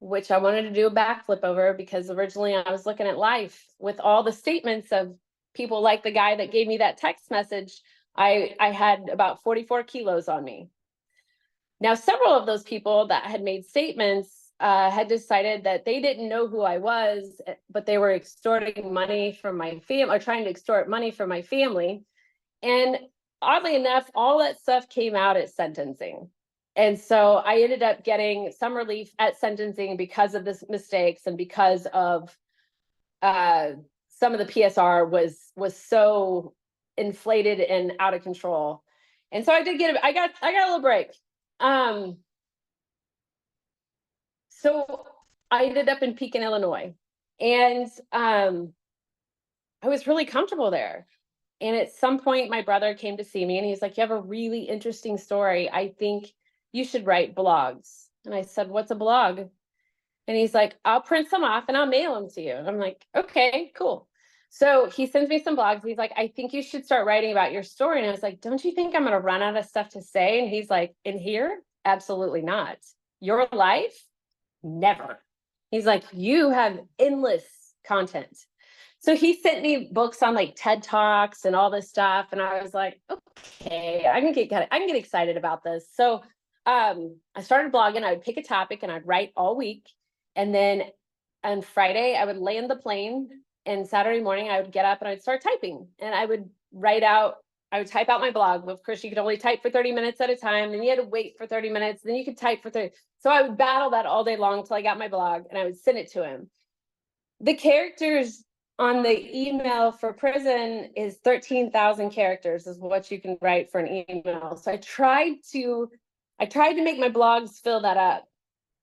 which I wanted to do a backflip over, because originally I was looking at life with all the statements of people like the guy that gave me that text message. I had about 44 kilos on me. Now, several of those people that had made statements had decided that they didn't know who I was, but they were extorting money from my family, or trying to extort money from my family. And oddly enough, all that stuff came out at sentencing. And so I ended up getting some relief at sentencing because of this mistakes, and because of some of the PSR was so inflated and out of control. And so I got a little break. So I ended up in Pekin, Illinois, and I was really comfortable there. And at some point, my brother came to see me, and he's like, you have a really interesting story. I think you should write blogs. And I said, what's a blog? And he's like, I'll print some off and I'll mail them to you. And I'm like, okay, cool. So he sends me some blogs. He's like, I think you should start writing about your story. And I was like, don't you think I'm going to run out of stuff to say? And he's like, in here? Absolutely not. Your life? Never. He's like, you have endless content. So he sent me books on like TED Talks and all this stuff. And I was like, okay, I can get excited about this. So I started blogging. I would pick a topic and I'd write all week. And then on Friday, I would land the plane. And Saturday morning, I would get up and I'd start typing. And I would type out my blog. Of course, you could only type for 30 minutes at a time. Then you had to wait for 30 minutes. Then you could type for 30. So I would battle that all day long till I got my blog, and I would send it to him. The characters on the email for prison is 13,000 characters is what you can write for an email. So I tried to make my blogs fill that up.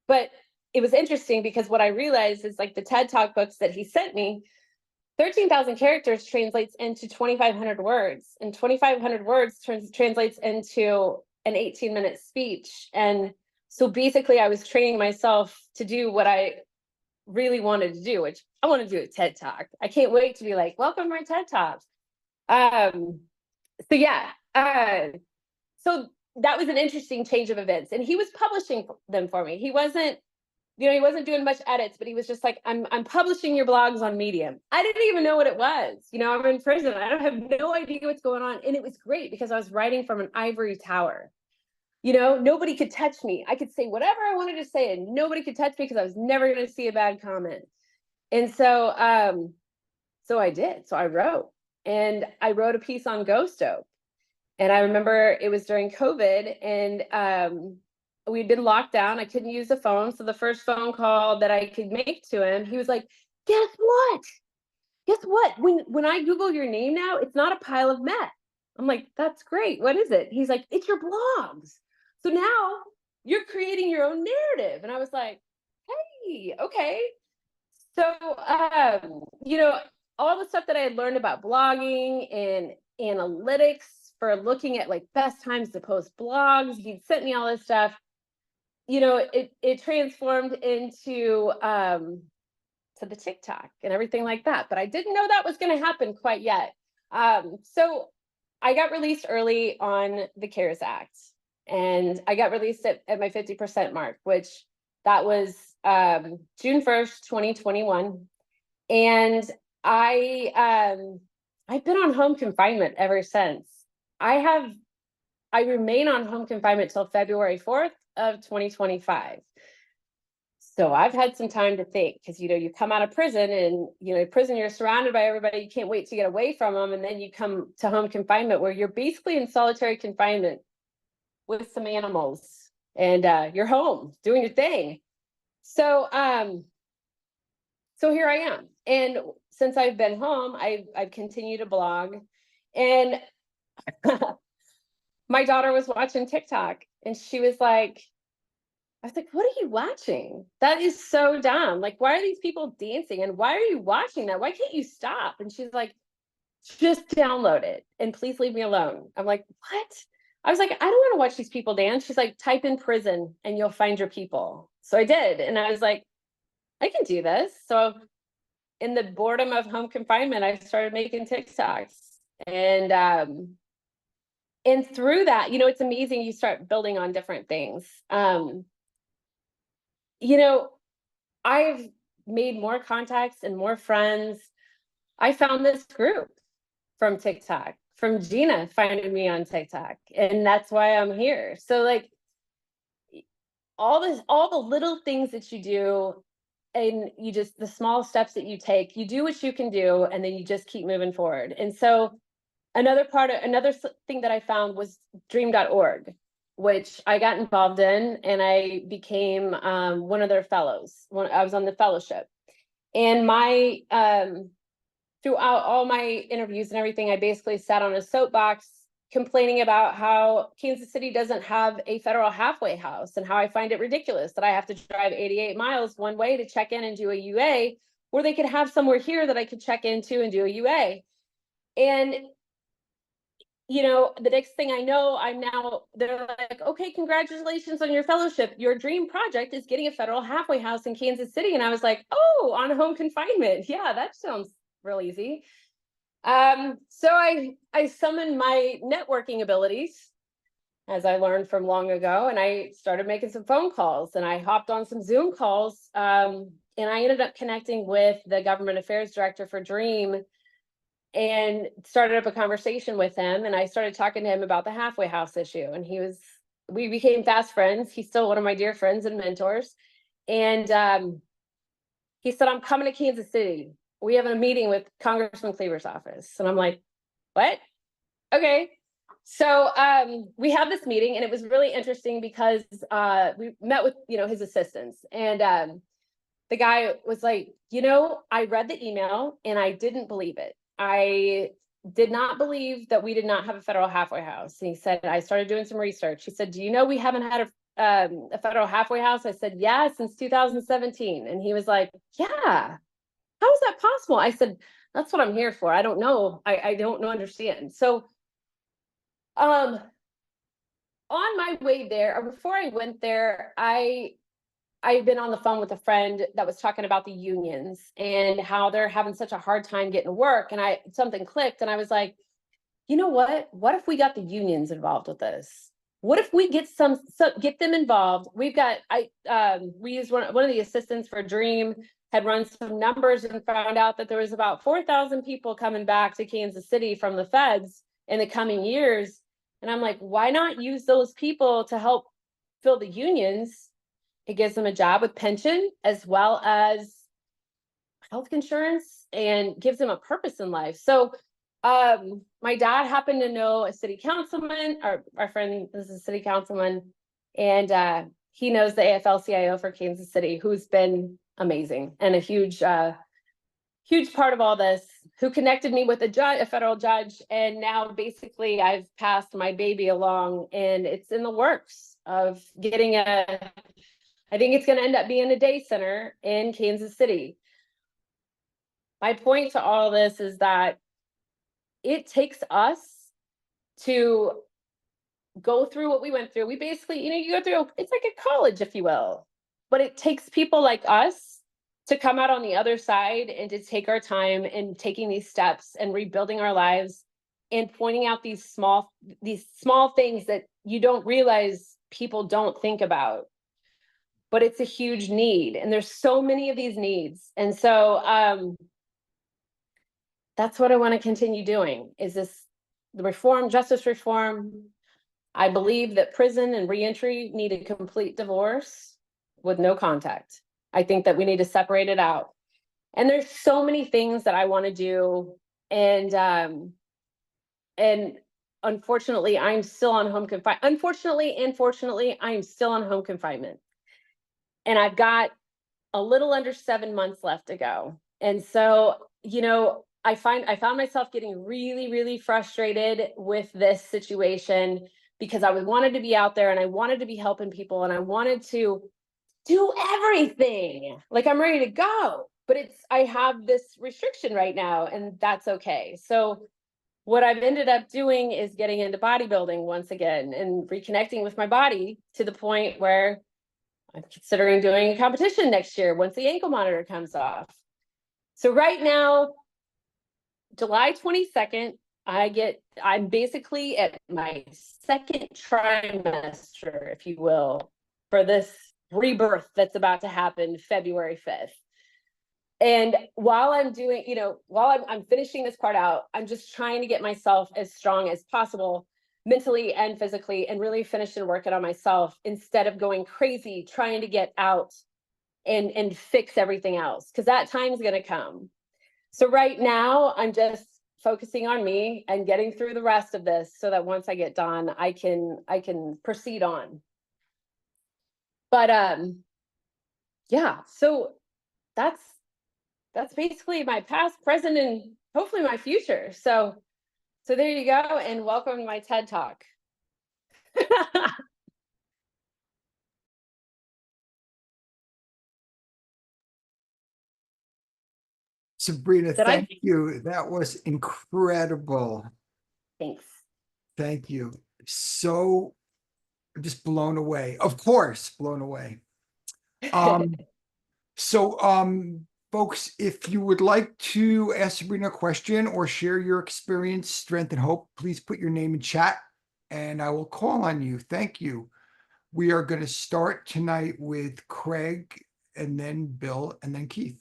But it was interesting because what I realized is, like, the TED Talk books that he sent me, 13,000 characters translates into 2,500 words, and 2,500 words translates into an 18-minute speech. And so basically I was training myself to do what I really wanted to do, which I want to do a TED Talk. I can't wait to be like, welcome to my TED Talks. So yeah, so that was an interesting change of events. And he was publishing them for me. He wasn't doing much edits, but he was just like, I'm publishing your blogs on Medium. I didn't even know what it was. I'm in prison. I don't have no idea what's going on. And it was great because I was writing from an ivory tower. Nobody could touch me. I could say whatever I wanted to say, and nobody could touch me because I was never going to see a bad comment. And so, so I did. So I wrote a piece on Ghost Dope. And I remember it was during COVID, and we'd been locked down. I couldn't use the phone. So the first phone call that I could make to him, he was like, guess what? Guess what? When I Google your name now, it's not a pile of meth. I'm like, that's great. What is it? He's like, it's your blogs. So now you're creating your own narrative. And I was like, hey, okay. So, you know, all the stuff that I had learned about blogging and analytics for looking at like best times to post blogs, he'd sent me all this stuff. You know, it transformed into to the TikTok and everything like that. But I didn't know that was going to happen quite yet. So I got released early on the CARES Act, and I got released at my 50% mark, which that was June 1st, 2021. And I've been on home confinement ever since. I remain on home confinement till February 4th of 2025. So I've had some time to think, because, you know, you come out of prison and, you know, prison, you're surrounded by everybody. You can't wait to get away from them. And then you come to home confinement where you're basically in solitary confinement with some animals, and you're home doing your thing. So, so here I am. And since I've been home, I've continued to blog, and my daughter was watching TikTok and she was like, I was like, what are you watching? That is so dumb. Like, why are these people dancing? And why are you watching that? Why can't you stop? And she's like, just download it and please leave me alone. I'm like, what? I was like, I don't want to watch these people dance. She's like, type in prison and you'll find your people. So I did. And I was like, I can do this. So in the boredom of home confinement, I started making TikToks. And through that, you know, it's amazing. You start building on different things. You know, I've made more contacts and more friends. I found this group from TikTok, from Gina finding me on TikTok, and that's why I'm here. So like all the little things that you do, and you just, the small steps that you take, you do what you can do, and then you just keep moving forward. And so another thing that I found was dream.org, which I got involved in, and I became one of their fellows. I was on the fellowship, and my throughout all my interviews and everything, I basically sat on a soapbox complaining about how Kansas City doesn't have a federal halfway house, and how I find it ridiculous that I have to drive 88 miles one way to check in and do a UA, where they could have somewhere here that I could check into and do a UA. And you know, the next thing I know, they're like, okay, congratulations on your fellowship. Your dream project is getting a federal halfway house in Kansas City. And I was like, oh, on home confinement. Yeah, that sounds real easy. So I summoned my networking abilities, as I learned from long ago, and I started making some phone calls, and I hopped on some Zoom calls. And I ended up connecting with the government affairs director for Dream, and started up a conversation with him, and I started talking to him about the halfway house issue, and we became fast friends. He's still one of my dear friends and mentors. And he said, I'm coming to Kansas City. We have a meeting with Congressman Cleaver's office. And I'm like, what? Okay. So we had this meeting, and it was really interesting because we met with, you know, his assistants, and the guy was like, you know, I read the email and I didn't believe it. I did not believe that we did not have a federal halfway house. And he said, I started doing some research. He said, do you know we haven't had a federal halfway house? I said, yeah, since 2017. And he was like, yeah, how is that possible? I said, that's what I'm here for. I don't know. I don't understand. So on my way there, or before I went there, I've been on the phone with a friend that was talking about the unions and how they're having such a hard time getting to work. And something clicked, and I was like, you know what? What if we got the unions involved with this? What if we get get them involved? We've got, we used one of the assistants for Dream, had run some numbers and found out that there was about 4,000 people coming back to Kansas City from the feds in the coming years. And I'm like, why not use those people to help fill the unions? It gives them a job with pension as well as health insurance, and gives them a purpose in life. So my dad happened to know a city councilman, our friend is a city councilman, And he knows the AFL-CIO for Kansas City, who's been amazing and a huge part of all this, who connected me with a federal judge. And now basically I've passed my baby along, and it's in the works of getting I think it's going to end up being a day center in Kansas City. My point to all this is that it takes us to go through what we went through. We basically, you go through, it's like a college, if you will, but it takes people like us to come out on the other side and to take our time and taking these steps and rebuilding our lives and pointing out these small things that you don't realize people don't think about. But it's a huge need, and there's so many of these needs. And so that's what I want to continue doing, is the reform, justice reform. I believe that prison and reentry need a complete divorce with no contact. I think that we need to separate it out. And there's so many things that I want to do. And unfortunately, I'm still on home confinement. Unfortunately and fortunately, I'm still on home confinement. And I've got a little under 7 months left to go. And so, I found myself getting really, really frustrated with this situation, because I wanted to be out there and I wanted to be helping people and I wanted to do everything. Like, I'm ready to go, but I have this restriction right now, and that's okay. So what I've ended up doing is getting into bodybuilding once again and reconnecting with my body to the point where I'm considering doing a competition next year once the ankle monitor comes off. So right now, July 22nd, I'm basically at my second trimester, if you will, for this rebirth that's about to happen February 5th. And while I'm doing, while I'm finishing this part out, I'm just trying to get myself as strong as possible, mentally and physically, and really finish and work it on myself instead of going crazy trying to get out and fix everything else, because that time's going to come. So right now I'm just focusing on me and getting through the rest of this so that once I get done, I can proceed on. But yeah, so that's basically my past, present, and hopefully my future. So there you go, and welcome to my TED Talk. Sabrena, thank you. That was incredible. Thanks. Thank you. So just blown away. Of course, blown away. Folks, if you would like to ask Sabrena a question or share your experience, strength, and hope, please put your name in chat and I will call on you. Thank you. We are going to start tonight with Craig, and then Bill, and then Keith.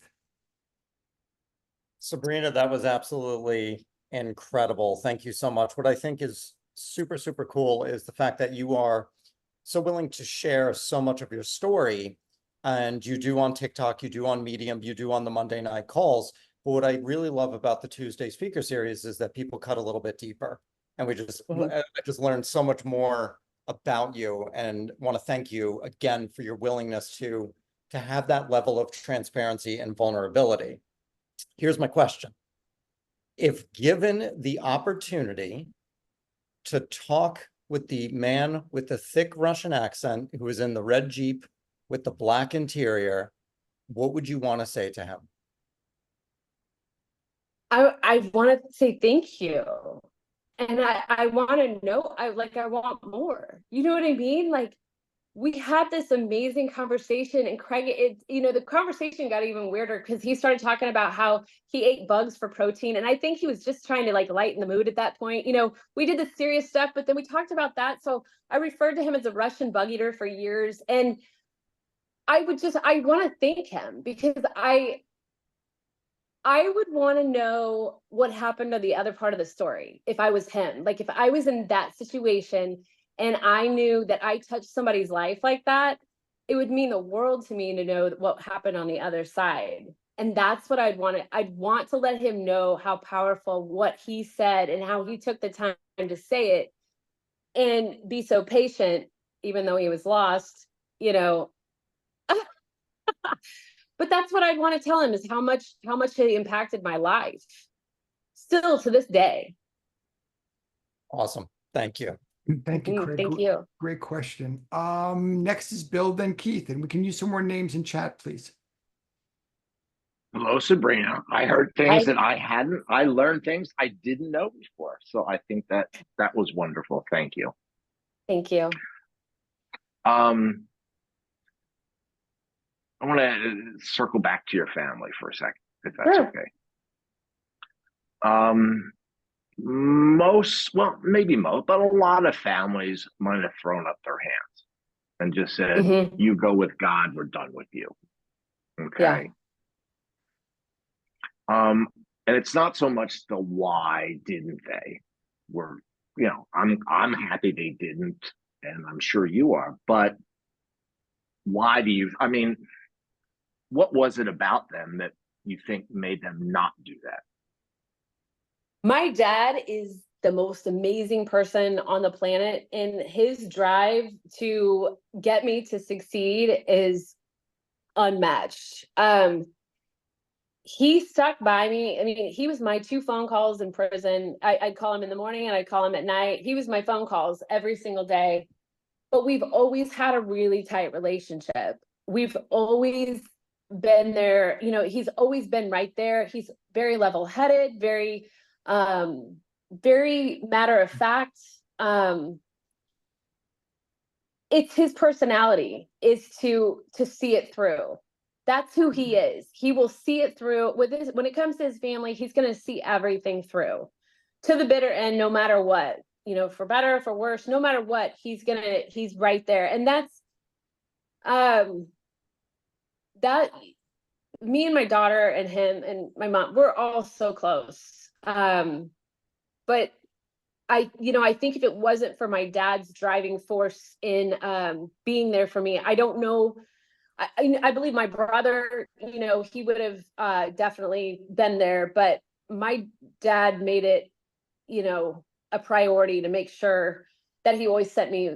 Sabrena, that was absolutely incredible. Thank you so much. What I think is super, super cool is the fact that you are so willing to share so much of your story. And you do on TikTok, you do on Medium, you do on the Monday night calls. But what I really love about the Tuesday speaker series is that people cut a little bit deeper. And I just learned so much more about you, and want to thank you again for your willingness to have that level of transparency and vulnerability. Here's my question. If given the opportunity to talk with the man with the thick Russian accent who is in the red Jeep with the black interior, what would you want to say to him? I want to say thank you. And I want to know, I want more. You know what I mean? Like, we had this amazing conversation, and Craig, the conversation got even weirder because he started talking about how he ate bugs for protein. And I think he was just trying to lighten the mood at that point. We did the serious stuff, but then we talked about that. So I referred to him as a Russian bug eater for years. And I want to thank him, because I would want to know what happened to the other part of the story if I was him. Like, if I was in that situation and I knew that I touched somebody's life like that, it would mean the world to me to know what happened on the other side. And that's what I'd want to let him know how powerful what he said and how he took the time to say it and be so patient, even though he was lost, you know. But that's what I want to tell him, is how much he impacted my life still to this day. Awesome. Thank you. Thank you, Craig. Thank you. Great question. Next is Bill, then Keith, and we can use some more names in chat, please. Hello, Sabrina. I heard things that I learned things I didn't know before. So I think that was wonderful. Thank you. Thank you. I want to circle back to your family for a second, if that's Sure. okay. Maybe most, but a lot of families might have thrown up their hands and just said, you go with God, we're done with you. Okay. Yeah. And it's not so much the why didn't they? I'm happy they didn't, and I'm sure you are, but why do you, what was it about them that you think made them not do that? My dad is the most amazing person on the planet, and his drive to get me to succeed is unmatched. He stuck by me. I mean, he was my 2 phone calls in prison. I'd call him in the morning and I'd call him at night. He was my phone calls every single day. But we've always had a really tight relationship. We've always been there. You know, he's always been right there. He's very level-headed, very matter of fact. It's his personality is to see it through. That's who he is. He will see it through. When it comes to his family, he's going to see everything through to the bitter end, no matter what. You know, for better or for worse, no matter what, he's right there. And that's that me and my daughter and him and my mom, we're all so close. But I think if it wasn't for my dad's driving force in being there for me, I don't know. I believe my brother, he would have definitely been there, but my dad made it, a priority to make sure that he always sent me,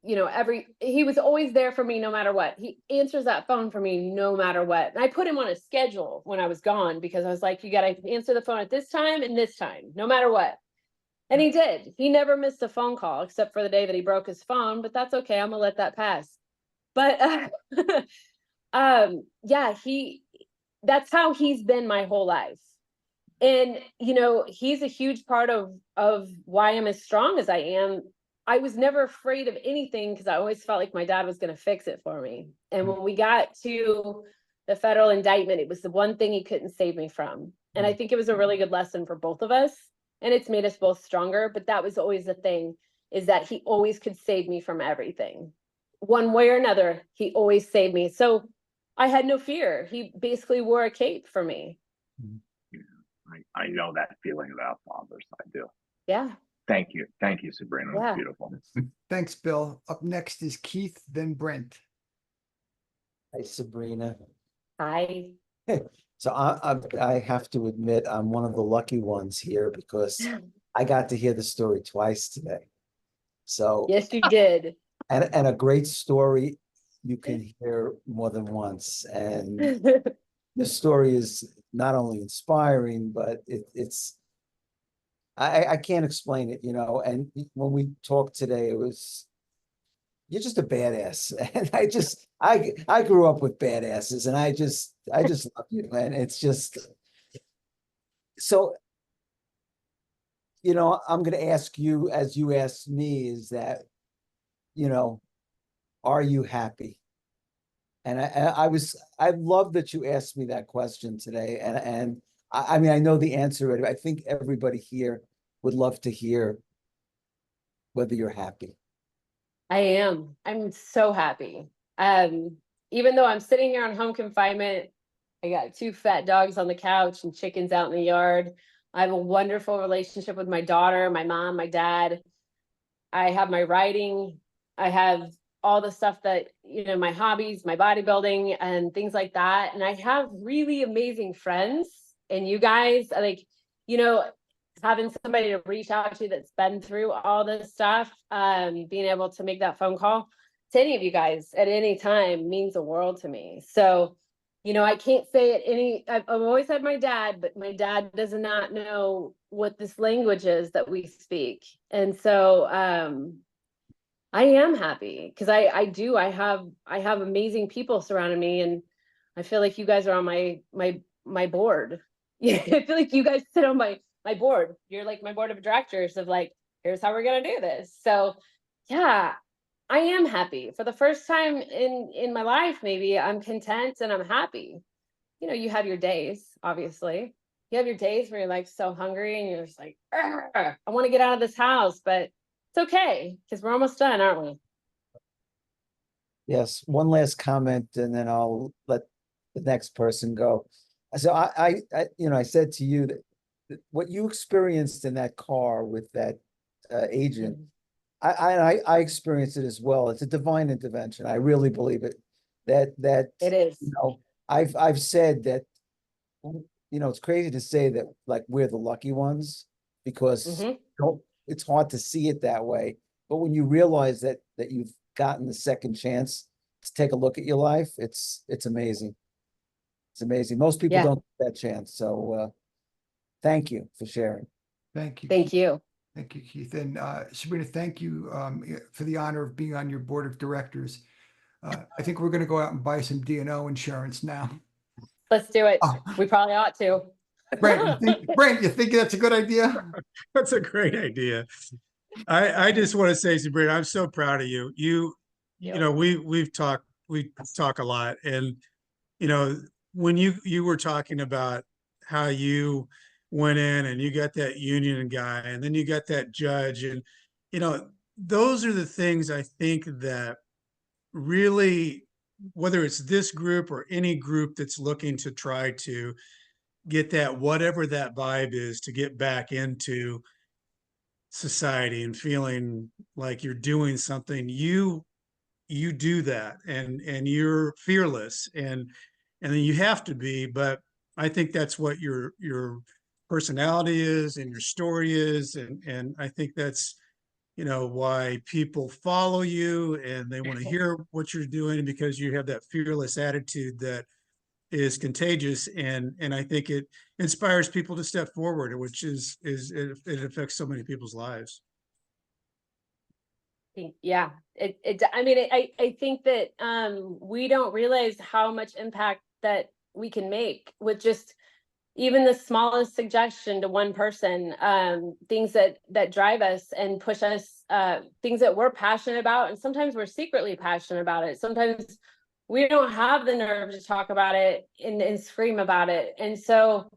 he was always there for me no matter what. He answers that phone for me no matter what. And I put him on a schedule when I was gone, because I was like, you got to answer the phone at this time and this time, no matter what. And he did. He never missed a phone call except for the day that he broke his phone, but that's okay. I'm gonna let that pass. But yeah, that's how he's been my whole life. And, he's a huge part of why I'm as strong as I am. I was never afraid of anything because I always felt like my dad was going to fix it for me. And when we got to the federal indictment, it was the one thing he couldn't save me from. And I think it was a really good lesson for both of us. And it's made us both stronger. But that was always the thing, is that he always could save me from everything. One way or another, he always saved me. So I had no fear. He basically wore a cape for me. I know that feeling about fathers. I do. Yeah. Thank you. Thank you, Sabrina. Yeah. That's beautiful. Thanks, Bill. Up next is Keith, then Brent. Hi, Sabrina. Hi. So I have to admit, I'm one of the lucky ones here because I got to hear the story twice today. So Yes, you did. and a great story you can hear more than once. And this story is not only inspiring, but I can't explain it, and when we talked today, you're just a badass. And I grew up with badasses, and I just love you. And it's just, so, I'm going to ask you, as you asked me, is that, are you happy? And I love that you asked me that question today. And I mean, I know the answer. I think everybody here would love to hear whether you're happy. I am. I'm so happy. Even though I'm sitting here on home confinement, I got 2 fat dogs on the couch and chickens out in the yard. I have a wonderful relationship with my daughter, my mom, my dad. I have my writing. I have all the stuff that, my hobbies, my bodybuilding and things like that. And I have really amazing friends, and you guys, like, having somebody to reach out to that's been through all this stuff, being able to make that phone call, to any of you guys at any time means the world to me. So, you know, I can't say it I've always had my dad, but my dad does not know what this language is that we speak. And so, I am happy because I have amazing people surrounding me, and I feel like you guys are on my board. Yeah, I feel like you guys sit on my board. You're like my board of directors of like, here's how we're gonna do this. So yeah, I am happy for the first time in my life. Maybe I'm content and I'm happy. You know, you have your days, obviously. You have your days where you're like so hungry and you're just like, I want to get out of this house, but it's okay because we're almost done, aren't we? Yes, one last comment and then I'll let the next person go. So I said to you that what you experienced in that car with that agent, I experienced it as well. It's a divine intervention. I really believe it. That It is. you know, I've said that, it's crazy to say that like we're the lucky ones because it's hard to see it that way. But when you realize that you've gotten the second chance to take a look at your life, it's amazing. It's amazing. Most people Yeah. don't get that chance. So thank you for sharing. Thank you. Thank Keith. you. Thank you, Keith. And Sabrina, thank you for the honor of being on your board of directors. I think we're going to go out and buy some D&O insurance now. Let's do it. Oh. We probably ought to. Brent, you think that's a good idea? That's a great idea. I just want to say, Sabrina, I'm so proud of you. You know, we talk a lot, and you know, when you were talking about how you went in and you got that union guy and then you got that judge, and you know, those are the things I think that really, whether it's this group or any group that's looking to try to get that, whatever that vibe is, to get back into society and feeling like you're doing something, you do that, and you're fearless, and then you have to be. But I think that's what your personality is and your story is, and I think that's, you know, why people follow you and they want to hear what you're doing, because you have that fearless attitude that is contagious, and I think it inspires people to step forward, which it affects so many people's lives. Yeah, I think that we don't realize how much impact that we can make with just even the smallest suggestion to one person, things that drive us and push us, things that we're passionate about, and sometimes we're secretly passionate about it. Sometimes we don't have the nerve to talk about it and scream about it. And so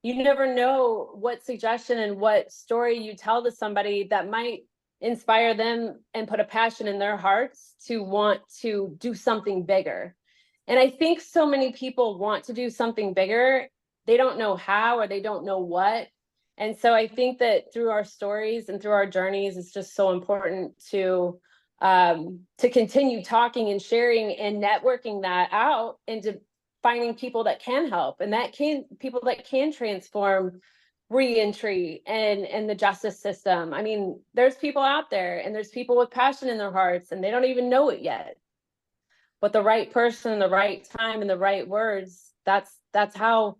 you never know what suggestion and what story you tell to somebody that might inspire them and put a passion in their hearts to want to do something bigger. And I think so many people want to do something bigger. They don't know how, or they don't know what. And so I think that through our stories and through our journeys, it's just so important to continue talking and sharing and networking that out into finding people that can help, and people that can transform reentry and the justice system. I mean, there's people out there, and there's people with passion in their hearts, and they don't even know it yet. But the right person, the right time, and the right words, that's how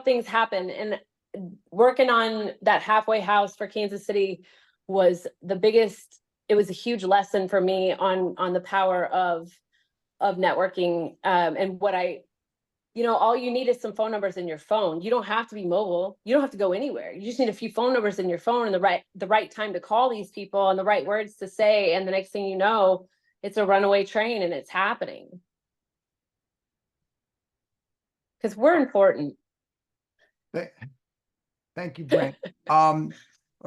things happen. And working on that halfway house for Kansas City was it was a huge lesson for me on the power of networking, and what all you need is some phone numbers in your phone. You don't have to be mobile. You don't have to go anywhere. You just need a few phone numbers in your phone and the right time to call these people and the right words to say. And the next thing you know, it's a runaway train and it's happening. Because we're important. Thank you, Brent.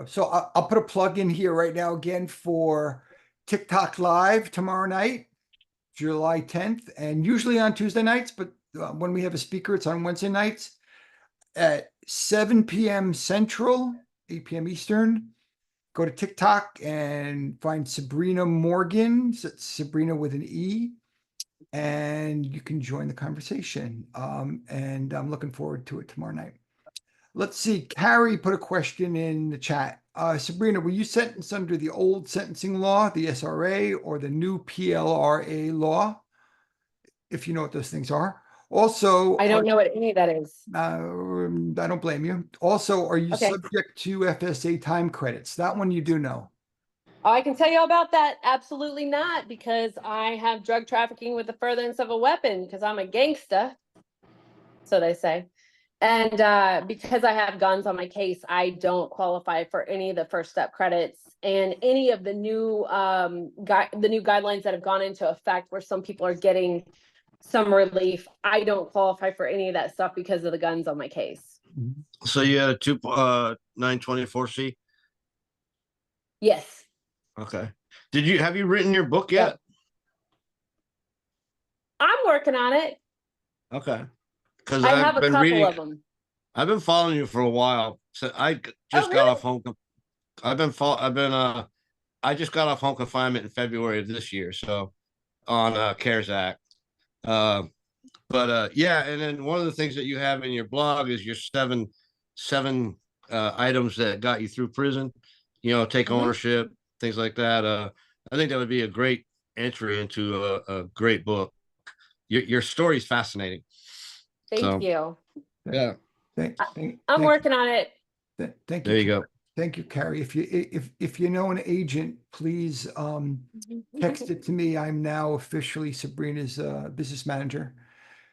So I'll put a plug in here right now again for TikTok Live tomorrow night, July 10th, and usually on Tuesday nights, but when we have a speaker, it's on Wednesday nights at 7 p.m. Central, 8 p.m. Eastern. Go to TikTok and find Sabrena Morgan. So it's Sabrina with an E, and you can join the conversation. And I'm looking forward to it tomorrow night. Let's see. Carrie put a question in the chat. Sabrina, were you sentenced under the old sentencing law, the SRA, or the new PLRA law? If you know what those things are. Also, I don't know what any of that is. I don't blame you. Also, are you Okay. subject to FSA time credits? That one you do know. Oh, I can tell you all about that. Absolutely not, because I have drug trafficking with the furtherance of a weapon because I'm a gangsta. So they say. And because I have guns on my case, I don't qualify for any of the First Step credits and any of the new guidelines that have gone into effect where some people are getting some relief. I don't qualify for any of that stuff because of the guns on my case. So you had a 924C? Yes. Okay. Have you written your book yet? I'm working on it. Okay. Because I I've have a been couple reading, of them. I've been following you for a while. So I just got really? off home. I just got off home confinement in February of this year. So on CARES Act. Yeah, and then one of the things that you have in your blog is your seven items that got you through prison. Take ownership, things like that. I think that would be a great entry into a great book. Your story is fascinating. Thank you. Yeah. I'm working on it. Thank you. There you go. Thank you, Carrie. If you know an agent, please text it to me. I'm now officially Sabrina's business manager.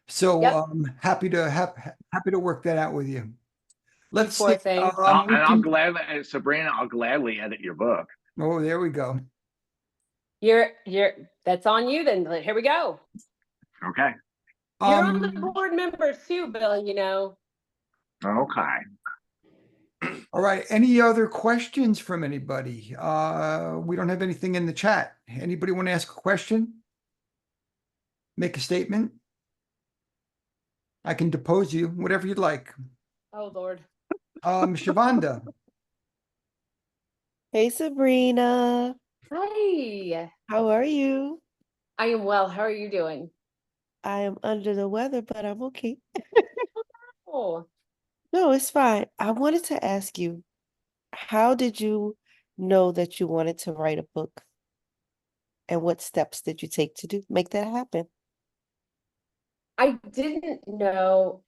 So Yep. happy to work that out with you. Let's Poor see. thing. And I'll gladly, Sabrina, I'll gladly edit your book. Oh, there we go. That's on you then. Here we go. Okay. You're on the board member too, Bill, Okay. All right. Any other questions from anybody? We don't have anything in the chat. Anybody want to ask a question? Make a statement? I can depose you, whatever you'd like. Oh, Lord. Shavonda. Hey Sabrina, Hi. how are you? I am well. How are you doing? I am under the weather, but I'm okay. Oh, No, it's fine. I wanted to ask you, how did you know that you wanted to write a book? And what steps did you take to make that happen? I didn't know.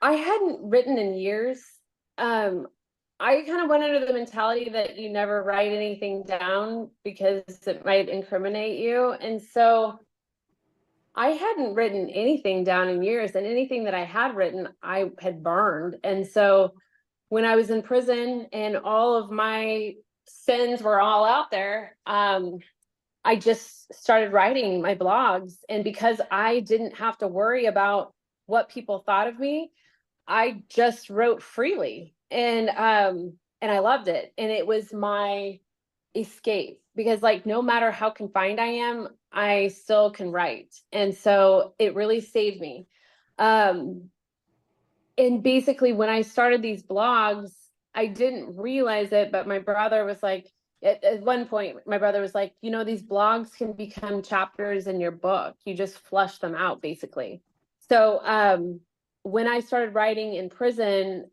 I hadn't written in years. I kind of went under the mentality that you never write anything down because it might incriminate you. And so I hadn't written anything down in years, and anything that I had written, I had burned. And so when I was in prison and all of my sins were all out there, I just started writing my blogs. And because I didn't have to worry about what people thought of me, I just wrote freely. And I loved it. And it was my escape because, like, no matter how confined I am, I still can write. And so it really saved me. And basically when I started these blogs, I didn't realize it, but my brother was like, at one point, my brother was like, these blogs can become chapters in your book. You just flush them out, basically. So when I started writing in prison,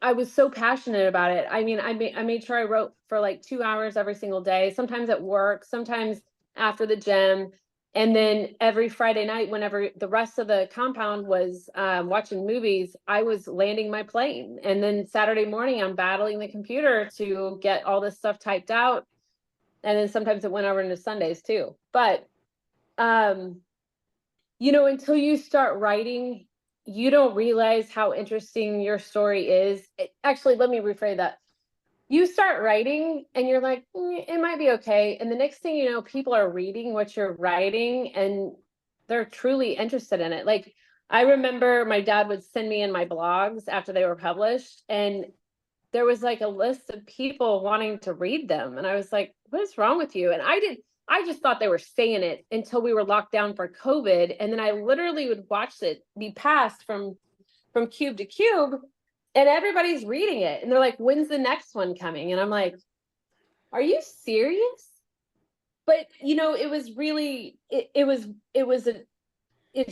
I was so passionate about it. I mean, I made sure I wrote for like 2 hours every single day, sometimes at work, sometimes after the gym. And then every Friday night, whenever the rest of the compound was watching movies, I was landing my plane. And then Saturday morning, I'm battling the computer to get all this stuff typed out. And then sometimes it went over into Sundays too. But, until you start writing, you don't realize how interesting your story is. Actually, let me rephrase that. You start writing and you're like, it might be okay. And the next thing you know, people are reading what you're writing and they're truly interested in it. Like, I remember my dad would send me in my blogs after they were published, and there was like a list of people wanting to read them. And I was like, what is wrong with you? And I just thought they were saying it until we were locked down for COVID. And then I literally would watch it be passed from cube to cube, and everybody's reading it. And they're like, when's the next one coming? And I'm like, are you serious? But, it was really, it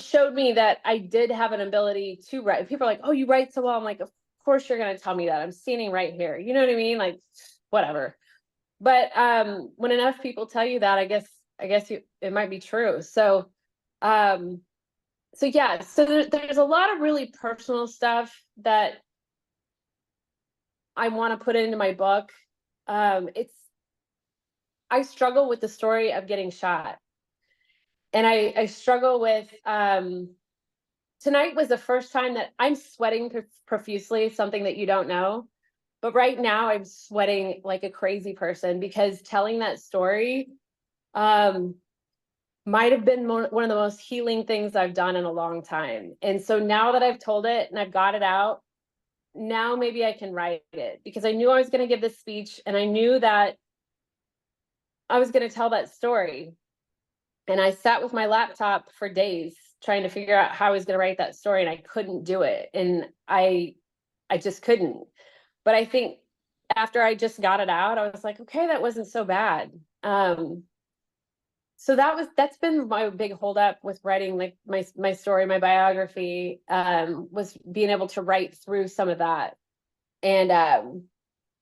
showed me that I did have an ability to write. People are like, oh, you write so well. I'm like, of course you're gonna tell me that. I'm standing right here. You know what I mean? Like, whatever. But when enough people tell you that, I guess it might be true. So yeah, so there's a lot of really personal stuff that I want to put into my book. I struggle with the story of getting shot. And I struggle with, tonight was the first time that I'm sweating profusely, something that you don't know. But right now I'm sweating like a crazy person because telling that story might have been one of the most healing things I've done in a long time. And so now that I've told it and I've got it out, now maybe I can write it, because I knew I was going to give this speech and I knew that I was going to tell that story. And I sat with my laptop for days trying to figure out how I was going to write that story, and I couldn't do it. And I just couldn't. But I think after I just got it out, I was like, okay, that wasn't so bad. So that's been my big holdup with writing, like my story, my biography, was being able to write through some of that. And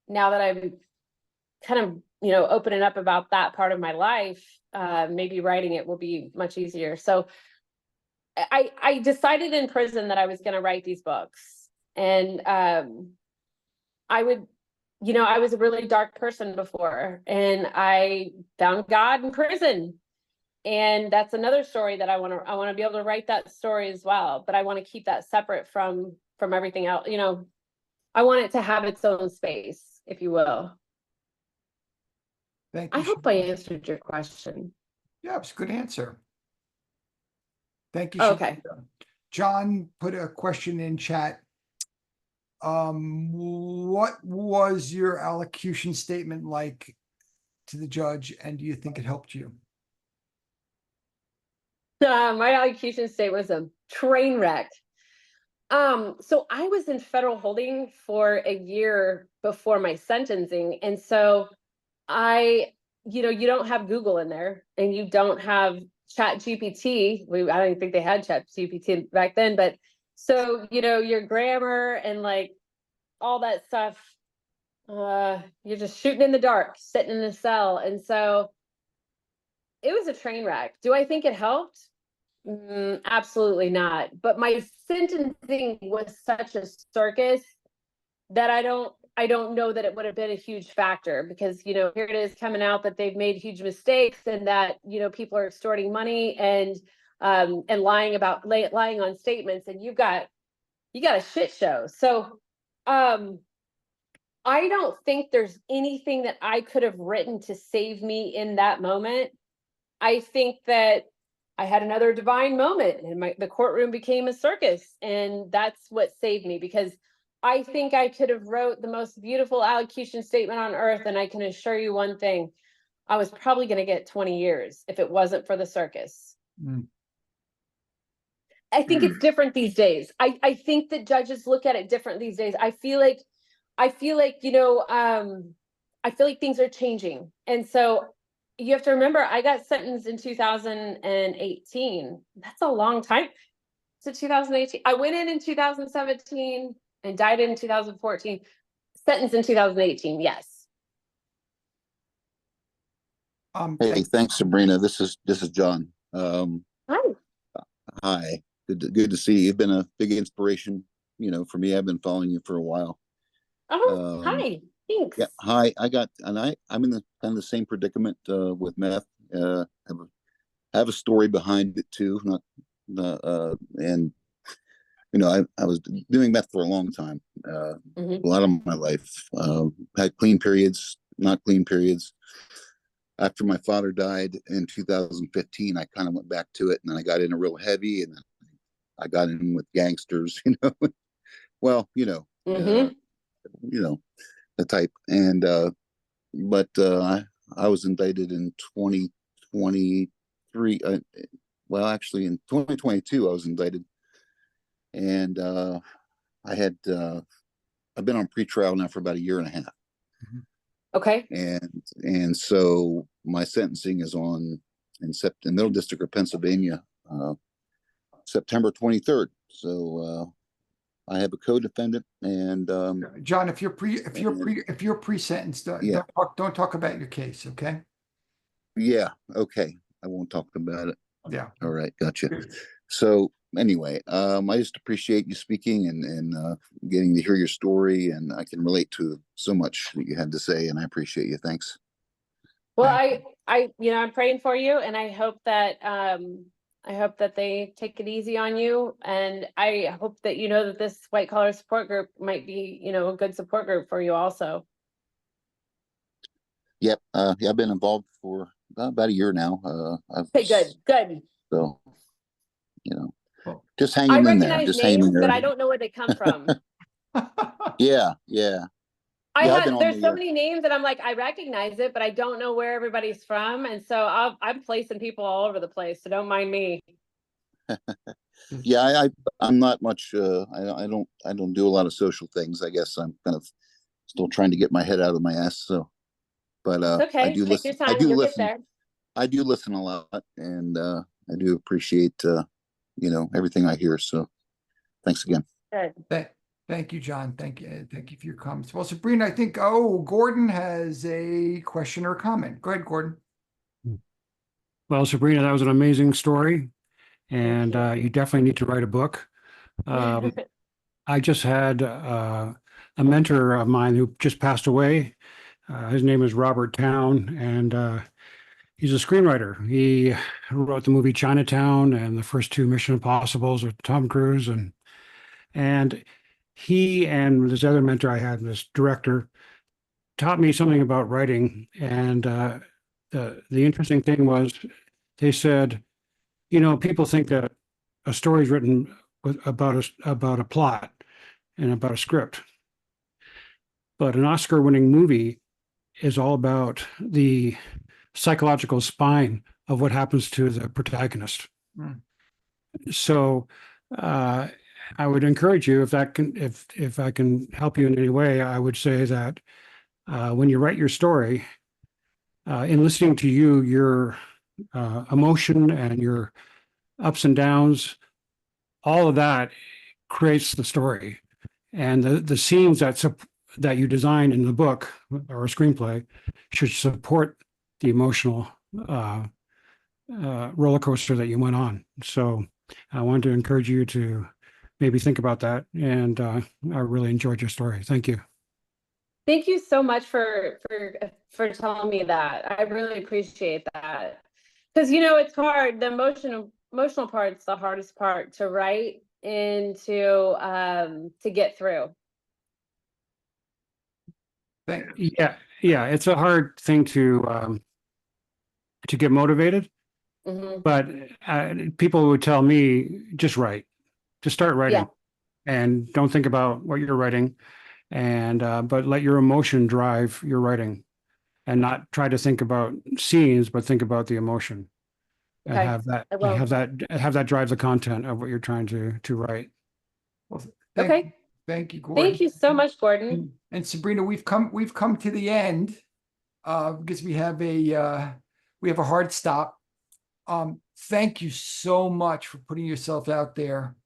now that I'm kind of, opening up about that part of my life, maybe writing it will be much easier. So I decided in prison that I was going to write these books. And I was a really dark person before, and I found God in prison. And that's another story that I want to be able to write that story as well. But I want to keep that separate from everything else. I want it to have its own space, if you will. Thank you. I hope I answered your question. Yeah, it's a good answer. Thank you. Okay. John put a question in chat. What was your allocution statement like to the judge, and do you think it helped you? My allocution statement was a train wreck. So I was in federal holding for a year before my sentencing, and so you don't have Google in there, and you don't have Chat GPT. I don't even think they had Chat GPT back then, but so, your grammar and like all that stuff, you're just shooting in the dark, sitting in a cell. And so it was a train wreck. Do I think it helped? Absolutely not. But my sentencing was such a circus that I don't know that it would have been a huge factor, because, here it is coming out that they've made huge mistakes, and that, people are extorting money and lying on statements, and you got a shit show. So, I don't think there's anything that I could have written to save me in that moment. I think that I had another divine moment, and the courtroom became a circus, and that's what saved me, because I think I could have wrote the most beautiful allocution statement on earth, and I can assure you one thing, I was probably going to get 20 years if it wasn't for the circus. I think it's different these days. I think that judges look at it different these days. I feel like I feel like things are changing. And so you have to remember, I got sentenced in 2018. That's a long time. To 2018. I went in 2017 and died in 2014. Sentenced in 2018. Yes. Hey, thanks, Sabrena. This is John. Hi. Hi. Good to see you. You've been a big inspiration, for me. I've been following you for a while. Oh, hi. Thanks. Yeah, hi. I'm in the same predicament with meth. Have a story behind it too. And I was doing meth for a long time, a lot of my life. Had clean periods, not clean periods. After my father died in 2015, I kind of went back to it, and then I got in a real heavy, and I got in with gangsters, well, the type. And but I was indicted in 2023. Well, actually, in 2022, I was indicted, and I've been on pretrial now for about a year and a half. Okay. And so my sentencing is in Middle District of Pennsylvania, September 23rd. So I have a co-defendant, and John, if you're pre-sentenced, Yeah. don't talk about your case, okay? yeah, okay, I won't talk about it. Yeah. All right, gotcha. So anyway, I just appreciate you speaking and getting to hear your story, and I can relate to so much that you had to say, and I appreciate you. Thanks. Well, Thank I'm praying for you, and I hope that they take it easy on you, and I hope that you know that this white collar support group might be, a good support group for you also. Yep. Yeah, I've been involved for about a year now. Okay, good. So, Well, just I hanging in there. recognize Just hanging in names, there. but I don't know where they come from. Yeah. I've been on There's so the, many names that I'm like, I recognize it, but I don't know where everybody's from. And so I'm placing people all over the place. So don't mind me. yeah, I'm not much. I don't do a lot of social things. I guess I'm kind of still trying to get my head out of my ass. So, but It's I okay. do Take your listen. I time. do You'll listen. get there. I do listen a lot, and I do appreciate everything I hear. So, thanks again. Good. Thank you, John. Thank you for your comments. Well, Sabrina, I think, Gordon has a question or a comment. Go ahead, Gordon. Well, Sabrina, that was an amazing story, and you. you definitely need to write a book. I just had a mentor of mine who just passed away. His name is Robert Town, and he's a screenwriter. He wrote the movie Chinatown and the first two Mission Impossibles with Tom Cruise, and he and this other mentor I had, this director, taught me something about writing. And the interesting thing was, they said, people think that a story is written about a plot and about a script, but an Oscar-winning movie is all about the psychological spine of what happens to the protagonist. Mm. So I would encourage you, if I can help you in any way, I would say that when you write your story, in listening to you, your emotion and your ups and downs, all of that creates the story. And the scenes that you design in the book or a screenplay should support the emotional roller coaster that you went on. So I wanted to encourage you to maybe think about that. And I really enjoyed your story. Thank you. Thank you so much for telling me that. I really appreciate that. Because it's hard. The emotional part's the hardest part to write and to get through. Yeah, it's a hard thing to get motivated. Mm-hmm. But people would tell me, just start writing, and don't think about what you're writing, and but let your emotion drive your writing, and not try to think about scenes, but think about the emotion, and Okay. have that drive the content of what you're trying to write. Well, thank you, Gordon. Thank you so much, Gordon. And Sabrina, we've come to the end because we have a hard stop. Thank you so much for putting yourself out there,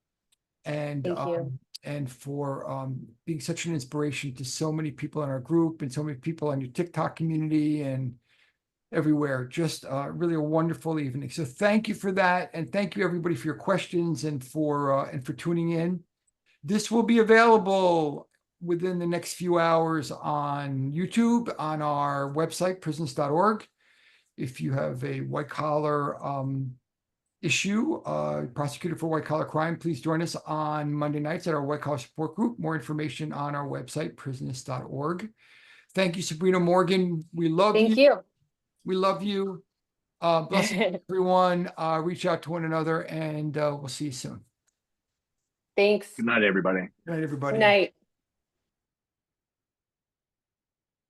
and Thank you. And for being such an inspiration to so many people in our group and so many people in your TikTok community and everywhere. Just really a wonderful evening. So thank you for that, and thank you everybody for your questions and for tuning in. This will be available within the next few hours on YouTube, on our website, prisons.org. If you have a white collar issue, prosecutor for white collar crime, please join us on Monday nights at our white collar support group. More information on our website, prisons.org. Thank you, Sabrena Morgan. We love you. Thank you. We love you. Blessings, everyone. Reach out to one another, and we'll see you soon. Thanks. Good night, everybody. Good night, everybody. Good night.